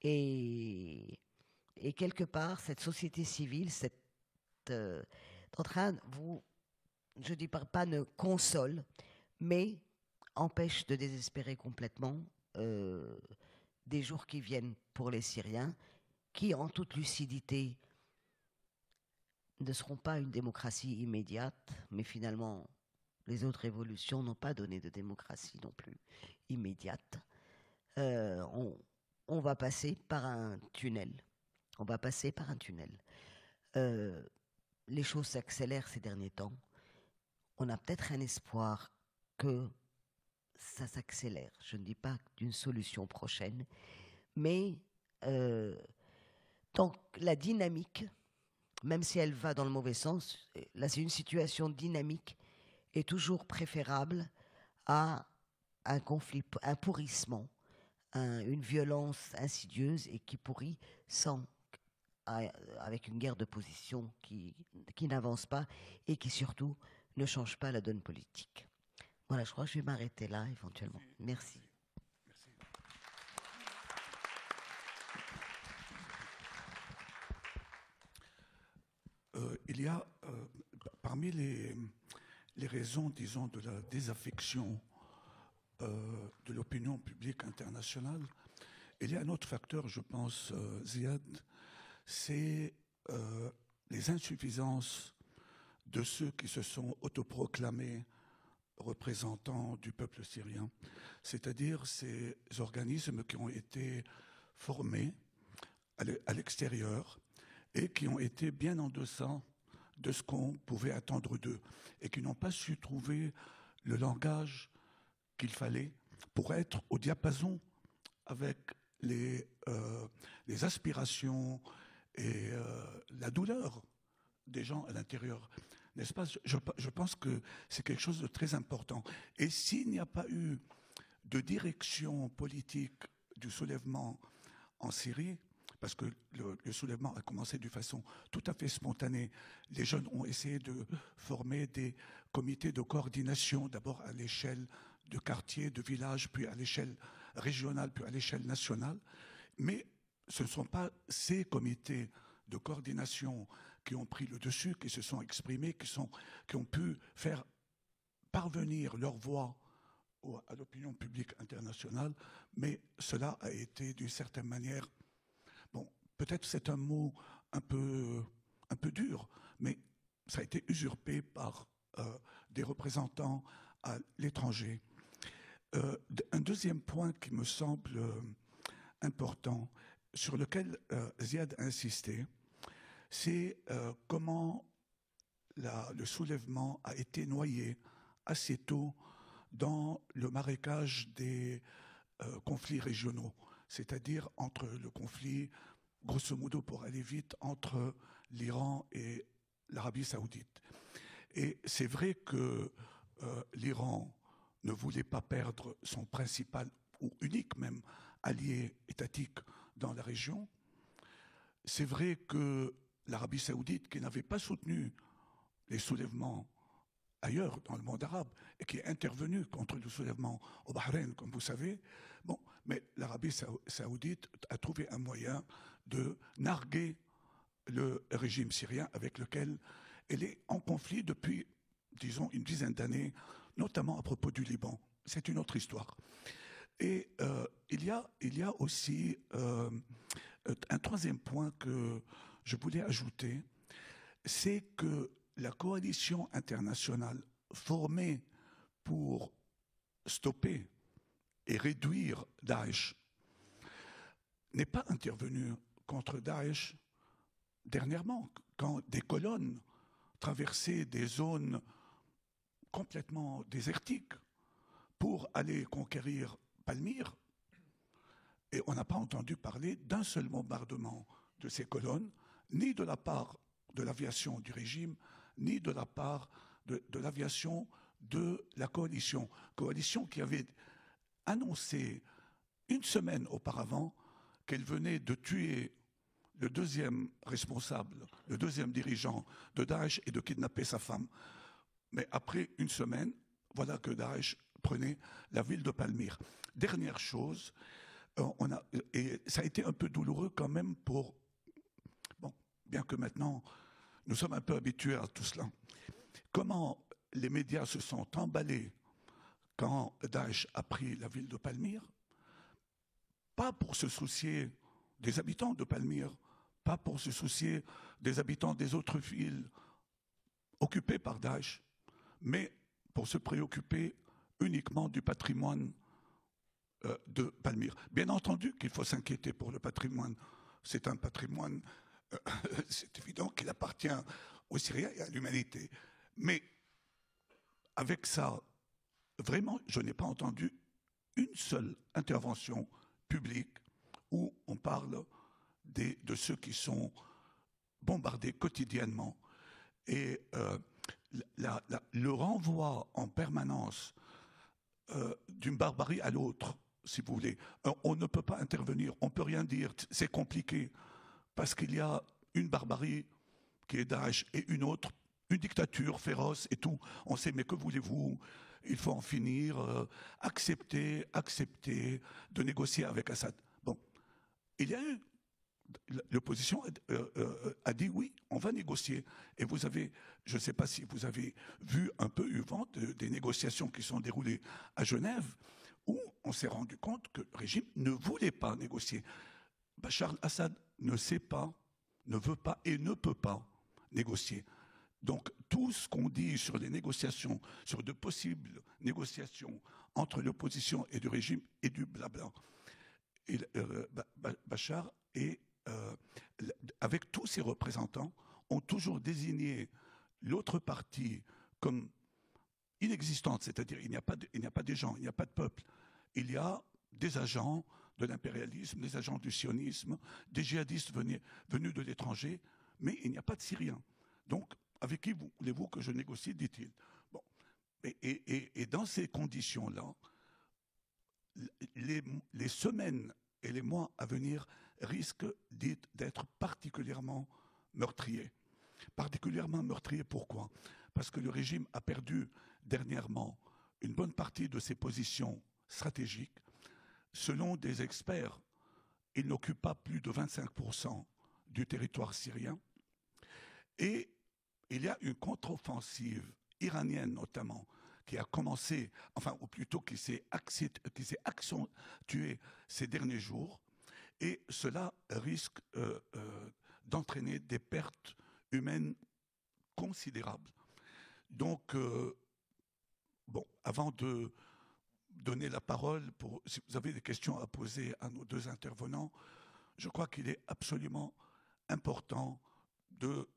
Et quelque part, cette société civile, en train, je ne dis pas ne console, mais empêche de désespérer complètement des jours qui viennent pour les Syriens, qui, en toute lucidité, ne seront pas une démocratie immédiate, mais finalement, les autres révolutions n'ont pas donné de démocratie non plus immédiate. On va passer par un tunnel. Les choses s'accélèrent ces derniers temps. On a peut-être un espoir que ça s'accélère. Je ne dis pas d'une solution prochaine, mais donc la dynamique, même si elle va dans le mauvais sens, là c'est une situation dynamique, est toujours préférable à un conflit, un pourrissement, une violence insidieuse et qui pourrit avec une guerre de position qui n'avance pas et qui surtout ne change pas la donne politique. Voilà, je crois que je vais m'arrêter là éventuellement. Merci. Il y a parmi les raisons, disons, de la désaffection de l'opinion publique internationale, il y a un autre facteur, je pense, Ziad, c'est les insuffisances de ceux qui se sont autoproclamés représentants du peuple syrien, c'est-à-dire ces organismes qui ont été formés à l'extérieur et qui ont été bien en deçà de ce qu'on pouvait attendre d'eux et qui n'ont pas su trouver le langage qu'il fallait pour être au diapason avec les aspirations et la douleur des gens à l'intérieur. N'est-ce pas ? Je pense que c'est quelque chose de très important. Et s'il n'y a pas eu de direction politique du soulèvement en Syrie, parce que le soulèvement a commencé d'une façon tout à fait spontanée. Les jeunes ont essayé de former des comités de coordination, d'abord à l'échelle de quartiers, de villages, puis à l'échelle régionale, puis à l'échelle nationale. Mais ce ne sont pas ces comités de coordination qui ont pris le dessus, qui se sont exprimés, qui ont pu faire parvenir leur voix à l'opinion publique internationale, mais cela a été d'une certaine manière, bon, peut-être c'est un mot un peu dur, mais ça a été usurpé par des représentants à l'étranger. Un deuxième point qui me semble important, sur lequel Ziad a insisté, c'est comment le soulèvement a été noyé assez tôt dans le marécage des conflits régionaux, c'est-à-dire entre le conflit, grosso modo pour aller vite, entre l'Iran et l'Arabie saoudite. Et c'est vrai que l'Iran ne voulait pas perdre son principal, ou unique même, allié étatique dans la région. C'est vrai que l'Arabie saoudite, qui n'avait pas soutenu les soulèvements ailleurs dans le monde arabe et qui est intervenu contre le soulèvement au Bahreïn, comme vous savez, bon, mais l'Arabie saoudite a trouvé un moyen de narguer le régime syrien avec lequel elle est en conflit depuis, disons, une dizaine d'années, notamment à propos du Liban. C'est une autre histoire. Et il y a aussi un troisième point que je voulais ajouter, c'est que la coalition internationale formée pour stopper et réduire Daesh n'est pas intervenue contre Daesh dernièrement, quand des colonnes traversaient des zones complètement désertiques pour aller conquérir Palmyre, et on n'a pas entendu parler d'un seul bombardement de ces colonnes, ni de la part de l'aviation du régime, ni de la part de l'aviation de la coalition qui avait annoncé une semaine auparavant qu'elle venait de tuer le deuxième responsable, le deuxième dirigeant de Daesh est de kidnapper sa femme. Mais après une semaine, voilà que Daesh prenait la ville de Palmyre. Dernière chose, et ça a été un peu douloureux quand même pour... Bon, bien que maintenant, nous sommes un peu habitués à tout cela. Comment les médias se sont emballés quand Daesh a pris la ville de Palmyre, pas pour se soucier des habitants de Palmyre, pas pour se soucier des habitants des autres villes occupées par Daesh, mais pour se préoccuper uniquement du patrimoine de Palmyre. Bien entendu qu'il faut s'inquiéter pour le patrimoine. C'est un patrimoine, c'est évident qu'il appartient aux Syriens et à l'humanité. Mais avec ça, vraiment, je n'ai pas entendu une seule intervention publique où on parle de ceux qui sont bombardés quotidiennement. Et le renvoi en permanence d'une barbarie à l'autre, si vous voulez. On ne peut pas intervenir, on ne peut rien dire, c'est compliqué, parce qu'il y a une barbarie qui est Daesh et une autre, une dictature féroce et tout. On sait, mais que voulez-vous? Il faut en finir, accepter de négocier avec Assad. Bon, il y a eu, l'opposition a dit oui, on va négocier. Et vous avez, je ne sais pas si vous avez vu un peu eu vent des négociations qui sont déroulées à Genève, où on s'est rendu compte que le régime ne voulait pas négocier. Bachar al-Assad ne sait pas, ne veut pas et ne peut pas négocier. Donc tout ce qu'on dit sur les négociations, sur de possibles négociations entre l'opposition et du régime est du blabla. Et Bachar et avec tous ses représentants, ont toujours désigné l'autre partie comme inexistante, c'est-à-dire il n'y a pas de gens, il n'y a pas de peuple. Il y a des agents de l'impérialisme, des agents du sionisme, des djihadistes venus de l'étranger, mais il n'y a pas de Syriens. Donc, avec qui voulez-vous que je négocie, dit-il. Bon. Et dans ces conditions-là, les semaines et les mois à venir risquent d'être particulièrement meurtriers. Particulièrement meurtriers, pourquoi? Parce que le régime a perdu dernièrement une bonne partie de ses positions stratégiques. Selon des experts, il n'occupe pas plus de 25% du territoire syrien. Et il y a une contre-offensive iranienne notamment qui a commencé, enfin, ou plutôt qui s'est accentuée ces derniers jours. Et cela risque d'entraîner des pertes humaines considérables. Donc, bon, avant de donner la parole, si vous avez des questions à poser à nos deux intervenants, je crois qu'il est absolument important de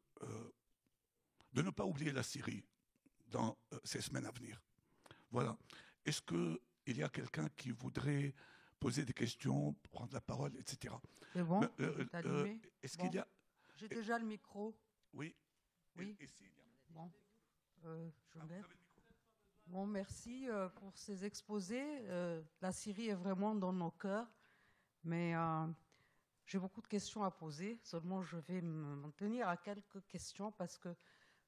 ne pas oublier la Syrie dans ces semaines à venir. Voilà. Est-ce qu'il y a quelqu'un qui voudrait poser des questions, prendre la parole, etc. C'est bon, est-ce qu'il y a... J'ai déjà le micro. Oui. Oui. Ici, il y a... Bon, je vais. Bon, merci pour ces exposés. La Syrie est vraiment dans nos cœurs, mais j'ai beaucoup de questions à poser. Seulement, je vais m'en tenir à quelques questions parce que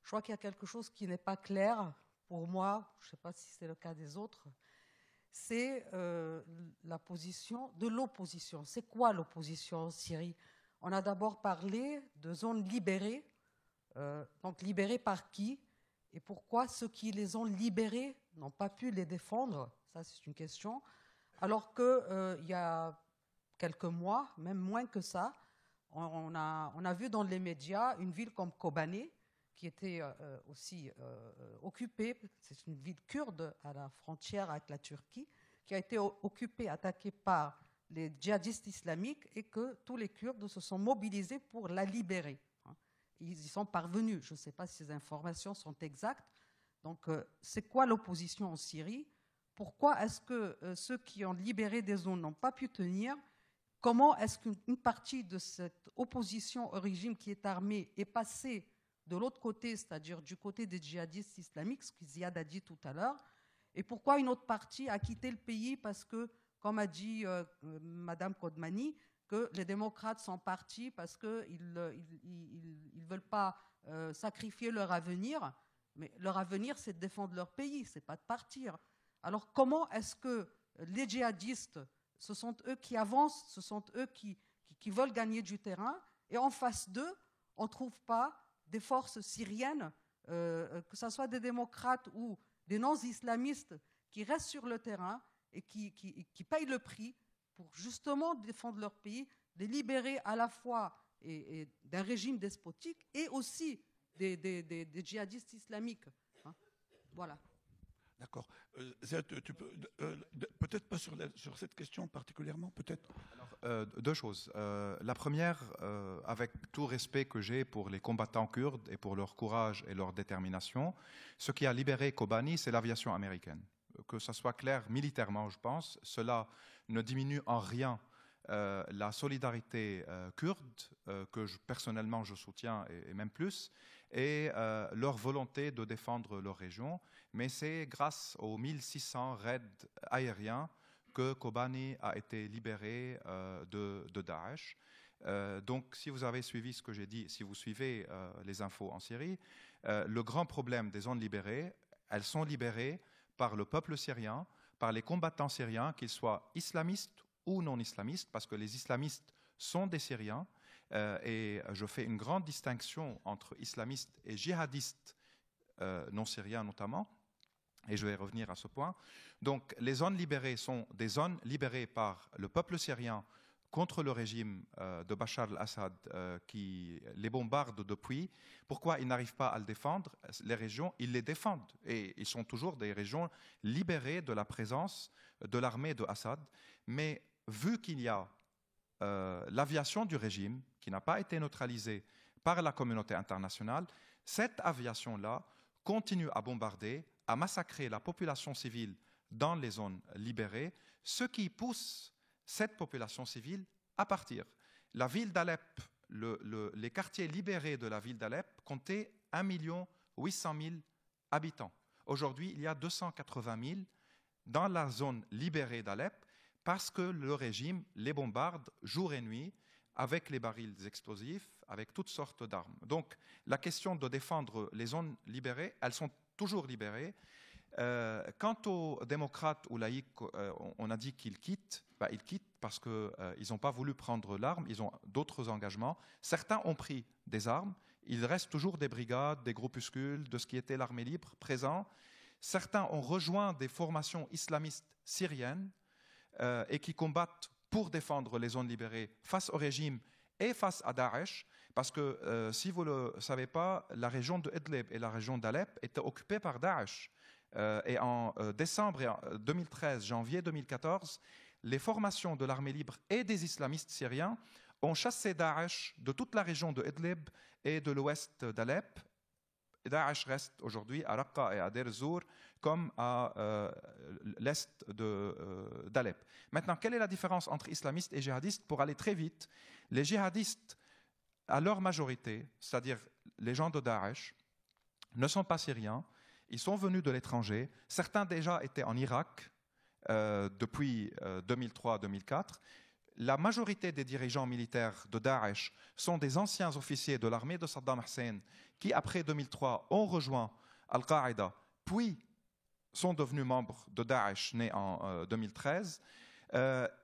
je crois qu'il y a quelque chose qui n'est pas clair pour moi. Je ne sais pas si c'est le cas des autres. C'est la position de l'opposition. C'est quoi l'opposition en Syrie? On a d'abord parlé de zones libérées. Donc libérées par qui? Et pourquoi ceux qui les ont libérés n'ont pas pu les défendre? Ça, c'est une question. Alors qu'il y a quelques mois, même moins que ça, on a vu dans les médias une ville comme Kobané, qui était aussi occupée, c'est une ville kurde à la frontière avec la Turquie, qui a été occupée, attaquée par les djihadistes islamiques et que tous les Kurdes se sont mobilisés pour la libérer. Ils y sont parvenus. Je ne sais pas si ces informations sont exactes. Donc, c'est quoi l'opposition en Syrie? Pourquoi est-ce que ceux qui ont libéré des zones n'ont pas pu tenir? Comment est-ce qu'une partie de cette opposition au régime qui est armé est passée de l'autre côté, c'est-à-dire du côté des djihadistes islamiques, ce que Ziad a dit tout à l'heure? Et pourquoi une autre partie a quitté le pays? Parce que, comme a dit Madame Kodmani, que les démocrates sont partis parce qu'ils ne veulent pas sacrifier leur avenir. Mais leur avenir, c'est de défendre leur pays, ce n'est pas de partir. Alors comment est-ce que les djihadistes, ce sont eux qui avancent, ce sont eux qui veulent gagner du terrain, et en face d'eux, on ne trouve pas des forces syriennes, que ce soit des démocrates ou des non-islamistes, qui restent sur le terrain et qui payent le prix pour justement défendre leur pays, les libérer à la fois d'un régime despotique et aussi des djihadistes islamiques. Hein. Voilà. D'accord. Ziad, tu peux peut-être pas sur cette question particulièrement, peut-être. Alors, deux choses. La première, avec tout respect que j'ai pour les combattants kurdes et pour leur courage et leur détermination, ce qui a libéré Kobani, c'est l'aviation américaine. Que ça soit clair militairement, je pense, cela ne diminue en rien la solidarité kurde, que personnellement je soutiens et même plus, et leur volonté de défendre leur région. Mais c'est grâce aux 1600 raids aériens que Kobani a été libéré de Daesh. Donc, si vous avez suivi ce que j'ai dit, si vous suivez les infos en Syrie, le grand problème des zones libérées, elles sont libérées par le peuple syrien, par les combattants syriens, qu'ils soient islamistes ou non islamistes, parce que les islamistes sont des Syriens, et je fais une grande distinction entre islamistes et djihadistes non syriens notamment, et je vais revenir à ce point. Donc les zones libérées sont des zones libérées par le peuple syrien contre le régime de Bachar al-Assad qui les bombarde depuis. Pourquoi ils n'arrivent pas à le défendre? Les régions, ils les défendent. Et ils sont toujours des régions libérées de la présence de l'armée de Assad. Mais vu qu'il y a l'aviation du régime qui n'a pas été neutralisée par la communauté internationale, cette aviation-là continue à bombarder, à massacrer la population civile dans les zones libérées, ce qui pousse cette population civile à partir. La ville d'Alep, les quartiers libérés de la ville d'Alep comptaient 1 800 000 habitants. Aujourd'hui, il y a 280 000 dans la zone libérée d'Alep parce que le régime les bombarde jour et nuit avec les barils explosifs, avec toutes sortes d'armes. Donc, la question de défendre les zones libérées, elles sont toujours libérées. Quant aux démocrates ou laïcs, on a dit qu'ils quittent. Ils quittent parce qu'ils n'ont pas voulu prendre l'arme, ils ont d'autres engagements. Certains ont pris des armes, il reste toujours des brigades, des groupuscules, de ce qui était l'armée libre présents. Certains ont rejoint des formations islamistes syriennes et qui combattent pour défendre les zones libérées face au régime et face à Daesh. Parce que, si vous ne le savez pas, la région de Idlib et la région d'Alep étaient occupées par Daesh. Et en décembre 2013, janvier 2014, les formations de l'armée libre et des islamistes syriens ont chassé Daesh de toute la région de Idlib et de l'ouest d'Alep. Daesh reste aujourd'hui à Raqqa et à Deir ez-Zour comme à l'est d'Alep. Maintenant, quelle est la différence entre islamistes et djihadistes? Pour aller très vite, les djihadistes, à leur majorité, c'est-à-dire les gens de Daesh, ne sont pas syriens, ils sont venus de l'étranger, certains déjà étaient en Irak depuis 2003-2004. La majorité des dirigeants militaires de Daesh sont des anciens officiers de l'armée de Saddam Hussein qui, après 2003, ont rejoint Al-Qaïda, puis sont devenus membres de Daesh, nés en 2013.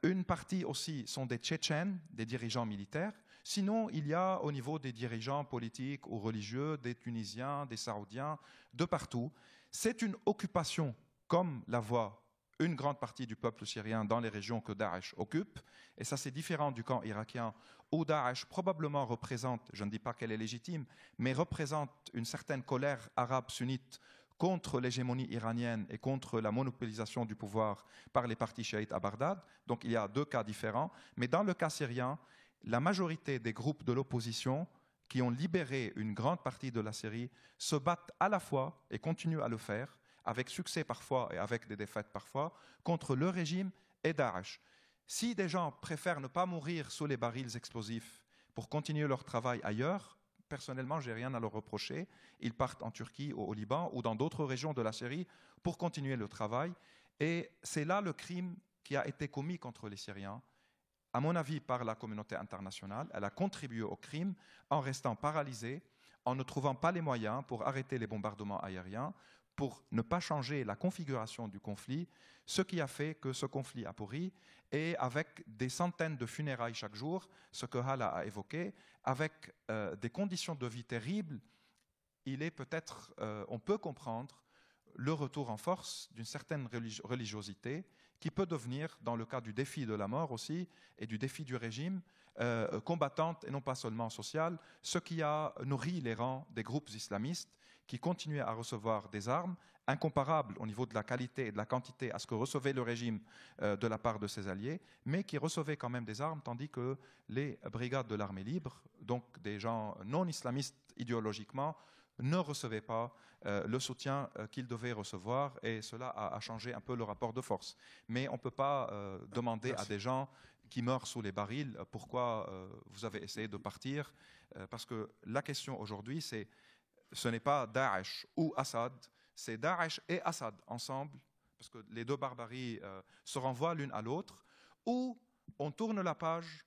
Une partie aussi sont des Tchétchènes, des dirigeants militaires. Sinon, il y a au niveau des dirigeants politiques ou religieux, des Tunisiens, des Saoudiens, de partout. C'est une occupation, comme la voit une grande partie du peuple syrien dans les régions que Daesh occupe. Et ça, c'est différent du camp irakien, où Daesh probablement représente, je ne dis pas qu'elle est légitime, mais représente une certaine colère arabe sunnite contre l'hégémonie iranienne et contre la monopolisation du pouvoir par les partis chiites à Bagdad. Donc il y a deux cas différents. Mais dans le cas syrien, la majorité des groupes de l'opposition qui ont libéré une grande partie de la Syrie se battent à la fois, et continuent à le faire, avec succès parfois et avec des défaites parfois, contre le régime et Daesh. Si des gens préfèrent ne pas mourir sous les barils explosifs pour continuer leur travail ailleurs, personnellement, je n'ai rien à leur reprocher. Ils partent en Turquie ou au Liban ou dans d'autres régions de la Syrie pour continuer le travail. Et c'est là le crime qui a été commis contre les Syriens. à mon avis, par la communauté internationale. Elle a contribué au crime en restant paralysée, en ne trouvant pas les moyens pour arrêter les bombardements aériens, pour ne pas changer la configuration du conflit, ce qui a fait que ce conflit a pourri, et avec des centaines de funérailles chaque jour, ce que Hala a évoqué, avec des conditions de vie terribles, on peut comprendre le retour en force d'une certaine religiosité qui peut devenir, dans le cas du défi de la mort aussi, et du défi du régime, combattante et non pas seulement sociale, ce qui a nourri les rangs des groupes islamistes qui continuaient à recevoir des armes incomparables au niveau de la qualité et de la quantité à ce que recevait le régime de la part de ses alliés, mais qui recevaient quand même des armes, tandis que les brigades de l'armée libre, donc des gens non islamistes idéologiquement, ne recevaient pas le soutien qu'ils devaient recevoir, et cela a changé un peu le rapport de force. Mais on ne peut pas demander à des gens qui meurent sous les barils pourquoi vous avez essayé de partir, parce que la question aujourd'hui, ce n'est pas Daesh ou Assad, c'est Daesh et Assad ensemble, parce que les deux barbaries se renvoient l'une à l'autre, ou on tourne la page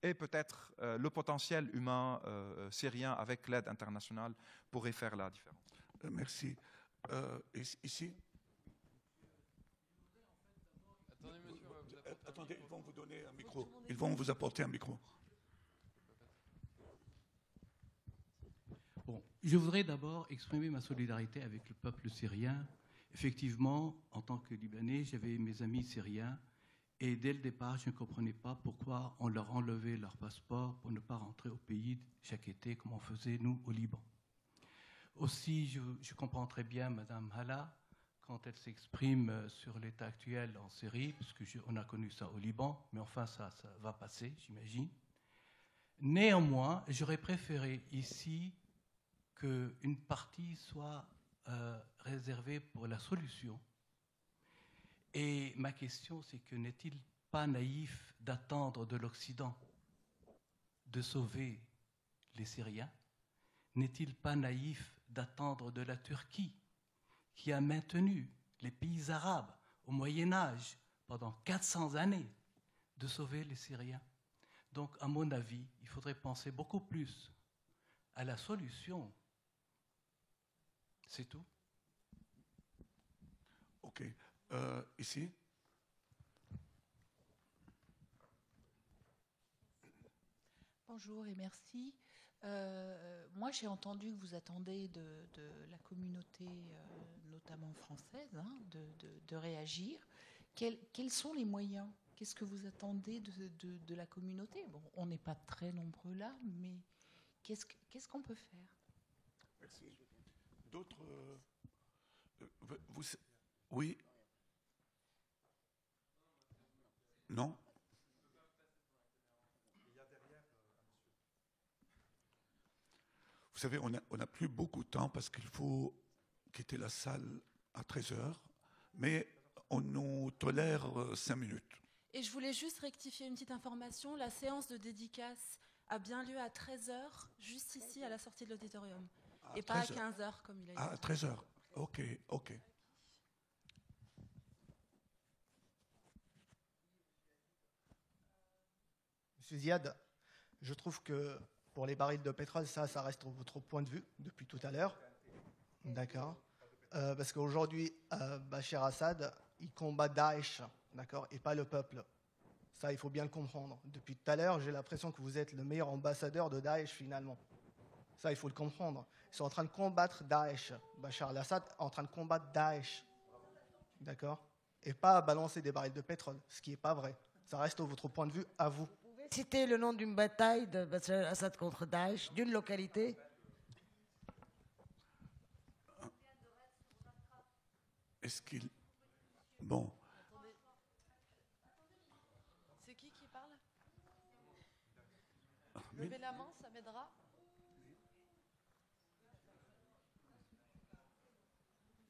et peut-être le potentiel humain syrien avec l'aide internationale pourrait faire la différence. Merci. Ici. Attendez, monsieur, on va vous apporter Attendez, ils vont vous donner un micro. Ils vont vous apporter un micro. Bon, je voudrais d'abord exprimer ma solidarité avec le peuple syrien. Effectivement, en tant que Libanais, j'avais mes amis syriens et dès le départ, je ne comprenais pas pourquoi on leur enlevait leur passeport pour ne pas rentrer au pays chaque été comme on faisait nous au Liban. Aussi, je comprends très bien Mme Hala quand elle s'exprime sur l'état actuel en Syrie, puisqu'on a connu ça au Liban, mais enfin ça va passer, j'imagine. Néanmoins, j'aurais préféré ici qu'une partie soit réservée pour la solution. Et ma question, c'est que n'est-il pas naïf d'attendre de l'Occident de sauver les Syriens? N'est-il pas naïf d'attendre de la Turquie, qui a maintenu les pays arabes au Moyen-Âge pendant 400 années, de sauver les Syriens? Donc, à mon avis, il faudrait penser beaucoup plus à la solution. C'est tout. OK. Ici. Bonjour et merci. Moi, j'ai entendu que vous attendez de la communauté, notamment française, de réagir. Quels sont les moyens? Qu'est-ce que vous attendez de la communauté? Bon, on n'est pas très nombreux là, mais qu'est-ce qu'on peut faire? Merci. D'autres oui. Non. Vous savez, on n'a plus beaucoup de temps parce qu'il faut quitter la salle à 13h, mais on nous tolère 5 minutes. Et je voulais juste rectifier une petite information. La séance de dédicace a bien lieu à 13h, juste ici à la sortie de l'auditorium. Et pas à 15h comme il a dit. À 13h. OK. Monsieur Ziad, je trouve que pour les barils de pétrole, ça reste votre point de vue depuis tout à l'heure. D'accord. Parce qu'aujourd'hui, Bachar Assad, il combat Daesh, d'accord, et pas le peuple. Ça, il faut bien le comprendre. Depuis tout à l'heure, j'ai l'impression que vous êtes le meilleur ambassadeur de Daesh, finalement. Ça, il faut le comprendre. Ils sont en train de combattre Daesh. Bachar al-Assad est en train de combattre Daesh. D'accord. Et pas à balancer des barils de pétrole, ce qui n'est pas vrai. Ça reste votre point de vue à vous. Citer le nom d'une bataille de Bachar al-Assad contre Daesh, d'une localité? Est-ce qu'il... Bon. C'est qui parle? Levez la main, ça m'aidera.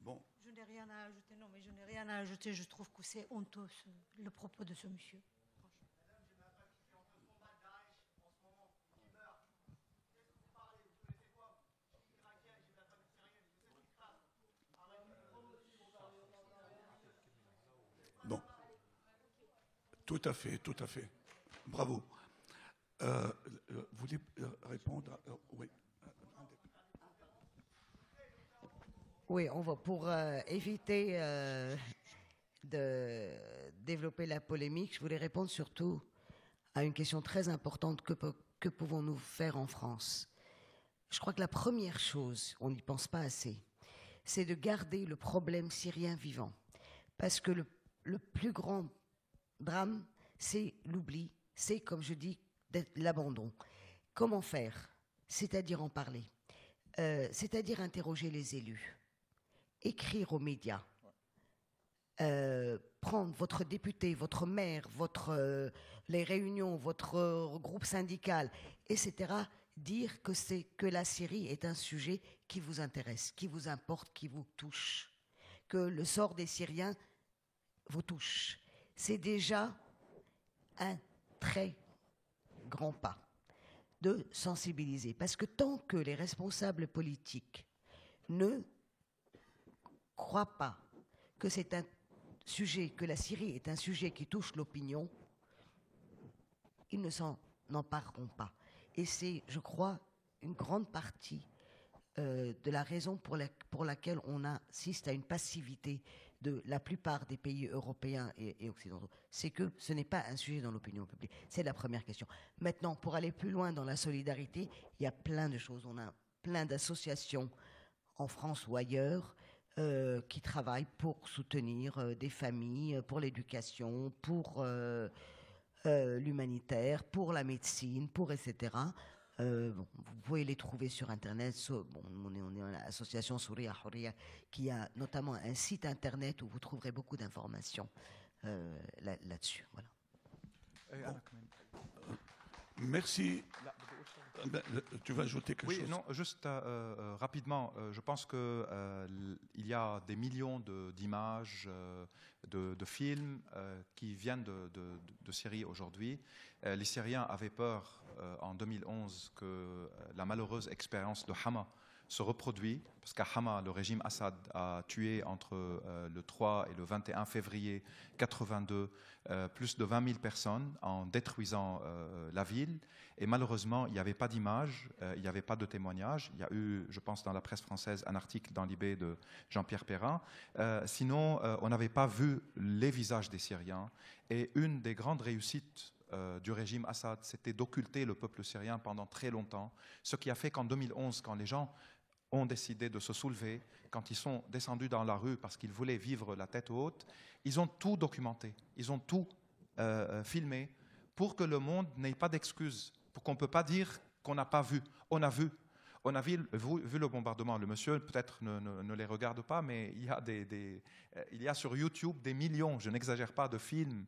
Bon. Je n'ai rien à ajouter, non, mais je n'ai rien à ajouter. Je trouve que c'est honteux, le propos de ce monsieur. Bon. Tout à fait. Bravo. Vous voulez répondre oui. Oui, on va pour éviter de développer la polémique, je voulais répondre surtout à une question très importante, que pouvons-nous faire en France? Je crois que la première chose, on n'y pense pas assez, c'est de garder le problème syrien vivant. Parce que le plus grand drame, c'est l'oubli, c'est, comme je dis, l'abandon. Comment faire? C'est-à-dire en parler, c'est-à-dire interroger les élus, écrire aux médias, prendre votre député, votre maire, les réunions, votre groupe syndical, etc., dire que la Syrie est un sujet qui vous intéresse, qui vous importe, qui vous touche, que le sort des Syriens vous touche. C'est déjà un très grand pas de sensibiliser. Parce que tant que les responsables politiques ne croient pas que c'est un sujet, que la Syrie est un sujet qui touche l'opinion, ils ne s'en empareront pas. Et c'est, je crois, une grande partie de la raison pour laquelle on assiste à une passivité de la plupart des pays européens et occidentaux. C'est que ce n'est pas un sujet dans l'opinion publique. C'est la première question. Maintenant, pour aller plus loin dans la solidarité, il y a plein de choses. On a plein d'associations en France ou ailleurs qui travaillent pour soutenir des familles, pour l'éducation, pour l'humanitaire, pour la médecine, pour etc. Vous pouvez les trouver sur Internet. On est une association Souria Houria qui a notamment un site Internet où vous trouverez beaucoup d'informations là-dessus. Voilà. Bon. Merci. Tu vas ajouter quelque chose? Oui, non, juste rapidement. Je pense qu'il y a des millions d'images, de films qui viennent de Syrie aujourd'hui. Les Syriens avaient peur en 2011 que la malheureuse expérience de Hama se reproduit, parce qu'à Hama, le régime Assad a tué entre le 3 et le 21 février 82 plus de 20 000 personnes en détruisant la ville. Et malheureusement, il n'y avait pas d'images, il n'y avait pas de témoignages. Il y a eu, je pense, dans la presse française, un article dans Libé de Jean-Pierre Perrin. Sinon, on n'avait pas vu les visages des Syriens. Et une des grandes réussites du régime Assad, c'était d'occulter le peuple syrien pendant très longtemps. Ce qui a fait qu'en 2011, quand les gens ont décidé de se soulever, quand ils sont descendus dans la rue parce qu'ils voulaient vivre la tête haute, ils ont tout documenté, ils ont tout filmé pour que le monde n'ait pas d'excuses, pour qu'on ne peut pas dire qu'on n'a pas vu. On a vu. On a vu le bombardement. Le monsieur peut-être ne les regarde pas, mais il y a sur YouTube des millions, je n'exagère pas, de films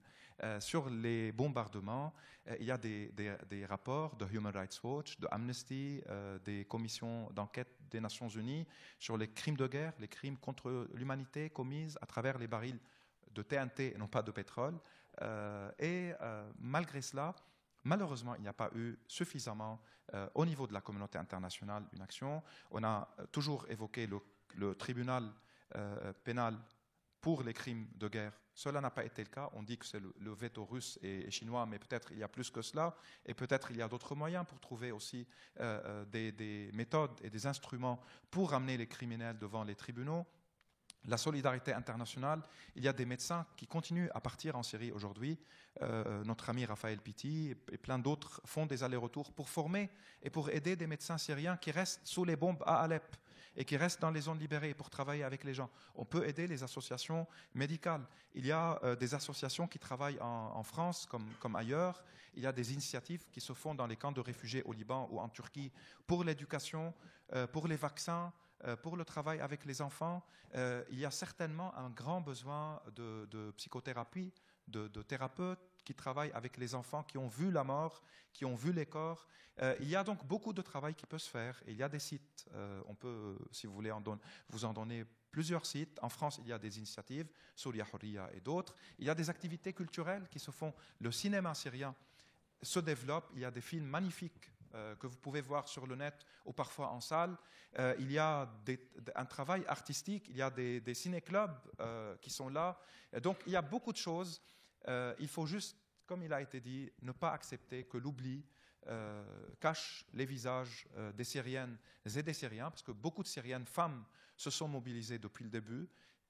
sur les bombardements. Il y a des rapports de Human Rights Watch, de Amnesty, des commissions d'enquête des Nations Unies sur les crimes de guerre, les crimes contre l'humanité commis à travers les barils de TNT et non pas de pétrole. Malgré cela, malheureusement, il n'y a pas eu suffisamment, au niveau de la communauté internationale, une action. On a toujours évoqué le tribunal pénal pour les crimes de guerre. Cela n'a pas été le cas. On dit que c'est le veto russe et chinois, mais peut-être il y a plus que cela. Et peut-être il y a d'autres moyens pour trouver aussi des méthodes et des instruments pour amener les criminels devant les tribunaux. La solidarité internationale, il y a des médecins qui continuent à partir en Syrie aujourd'hui. Notre ami Raphaël Pitti et plein d'autres font des allers-retours pour former et pour aider des médecins syriens qui restent sous les bombes à Alep et qui restent dans les zones libérées pour travailler avec les gens. On peut aider les associations médicales. Il y a des associations qui travaillent en France comme ailleurs. Il y a des initiatives qui se font dans les camps de réfugiés au Liban ou en Turquie pour l'éducation, pour les vaccins, pour le travail avec les enfants. Il y a certainement un grand besoin de psychothérapie, de thérapeutes qui travaillent avec les enfants qui ont vu la mort, qui ont vu les corps. Il y a donc beaucoup de travail qui peut se faire. Il y a des sites, on peut, si vous voulez, vous en donner plusieurs sites. En France, il y a des initiatives, Souria Houria et d'autres. Il y a des activités culturelles qui se font. Le cinéma syrien se développe. Il y a des films magnifiques que vous pouvez voir sur le net ou parfois en salle. Il y a un travail artistique, il y a des ciné-clubs qui sont là. Donc il y a beaucoup de choses. Il faut juste comme il a été dit, ne pas accepter que l'oubli cache les visages des Syriennes et des Syriens, parce que beaucoup de Syriennes femmes se sont mobilisées depuis le début.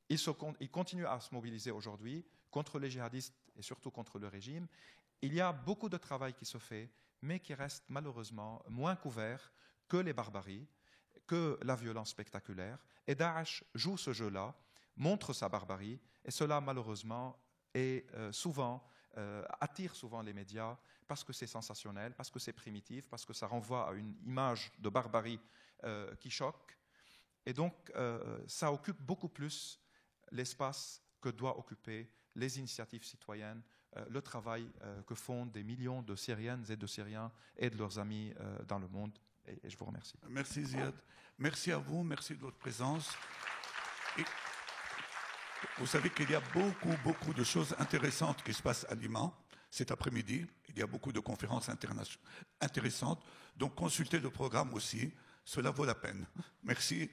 Ils continuent à se mobiliser aujourd'hui contre les djihadistes et surtout contre le régime. Il y a beaucoup de travail qui se fait, mais qui reste malheureusement moins couvert que les barbaries, que la violence spectaculaire. Et Daesh joue ce jeu-là, montre sa barbarie, et cela malheureusement attire souvent les médias parce que c'est sensationnel, parce que c'est primitif, parce que ça renvoie à une image de barbarie qui choque. Et donc, ça occupe beaucoup plus l'espace que doivent occuper les initiatives citoyennes, le travail que font des millions de Syriennes et de Syriens et de leurs amis dans le monde. Et je vous remercie. Merci Ziad. Merci à vous, merci de votre présence. Et vous savez qu'il y a beaucoup de choses intéressantes qui se passent à Lima cet après-midi. Il y a beaucoup de conférences intéressantes. Donc consultez le programme aussi. Cela vaut la peine. Merci.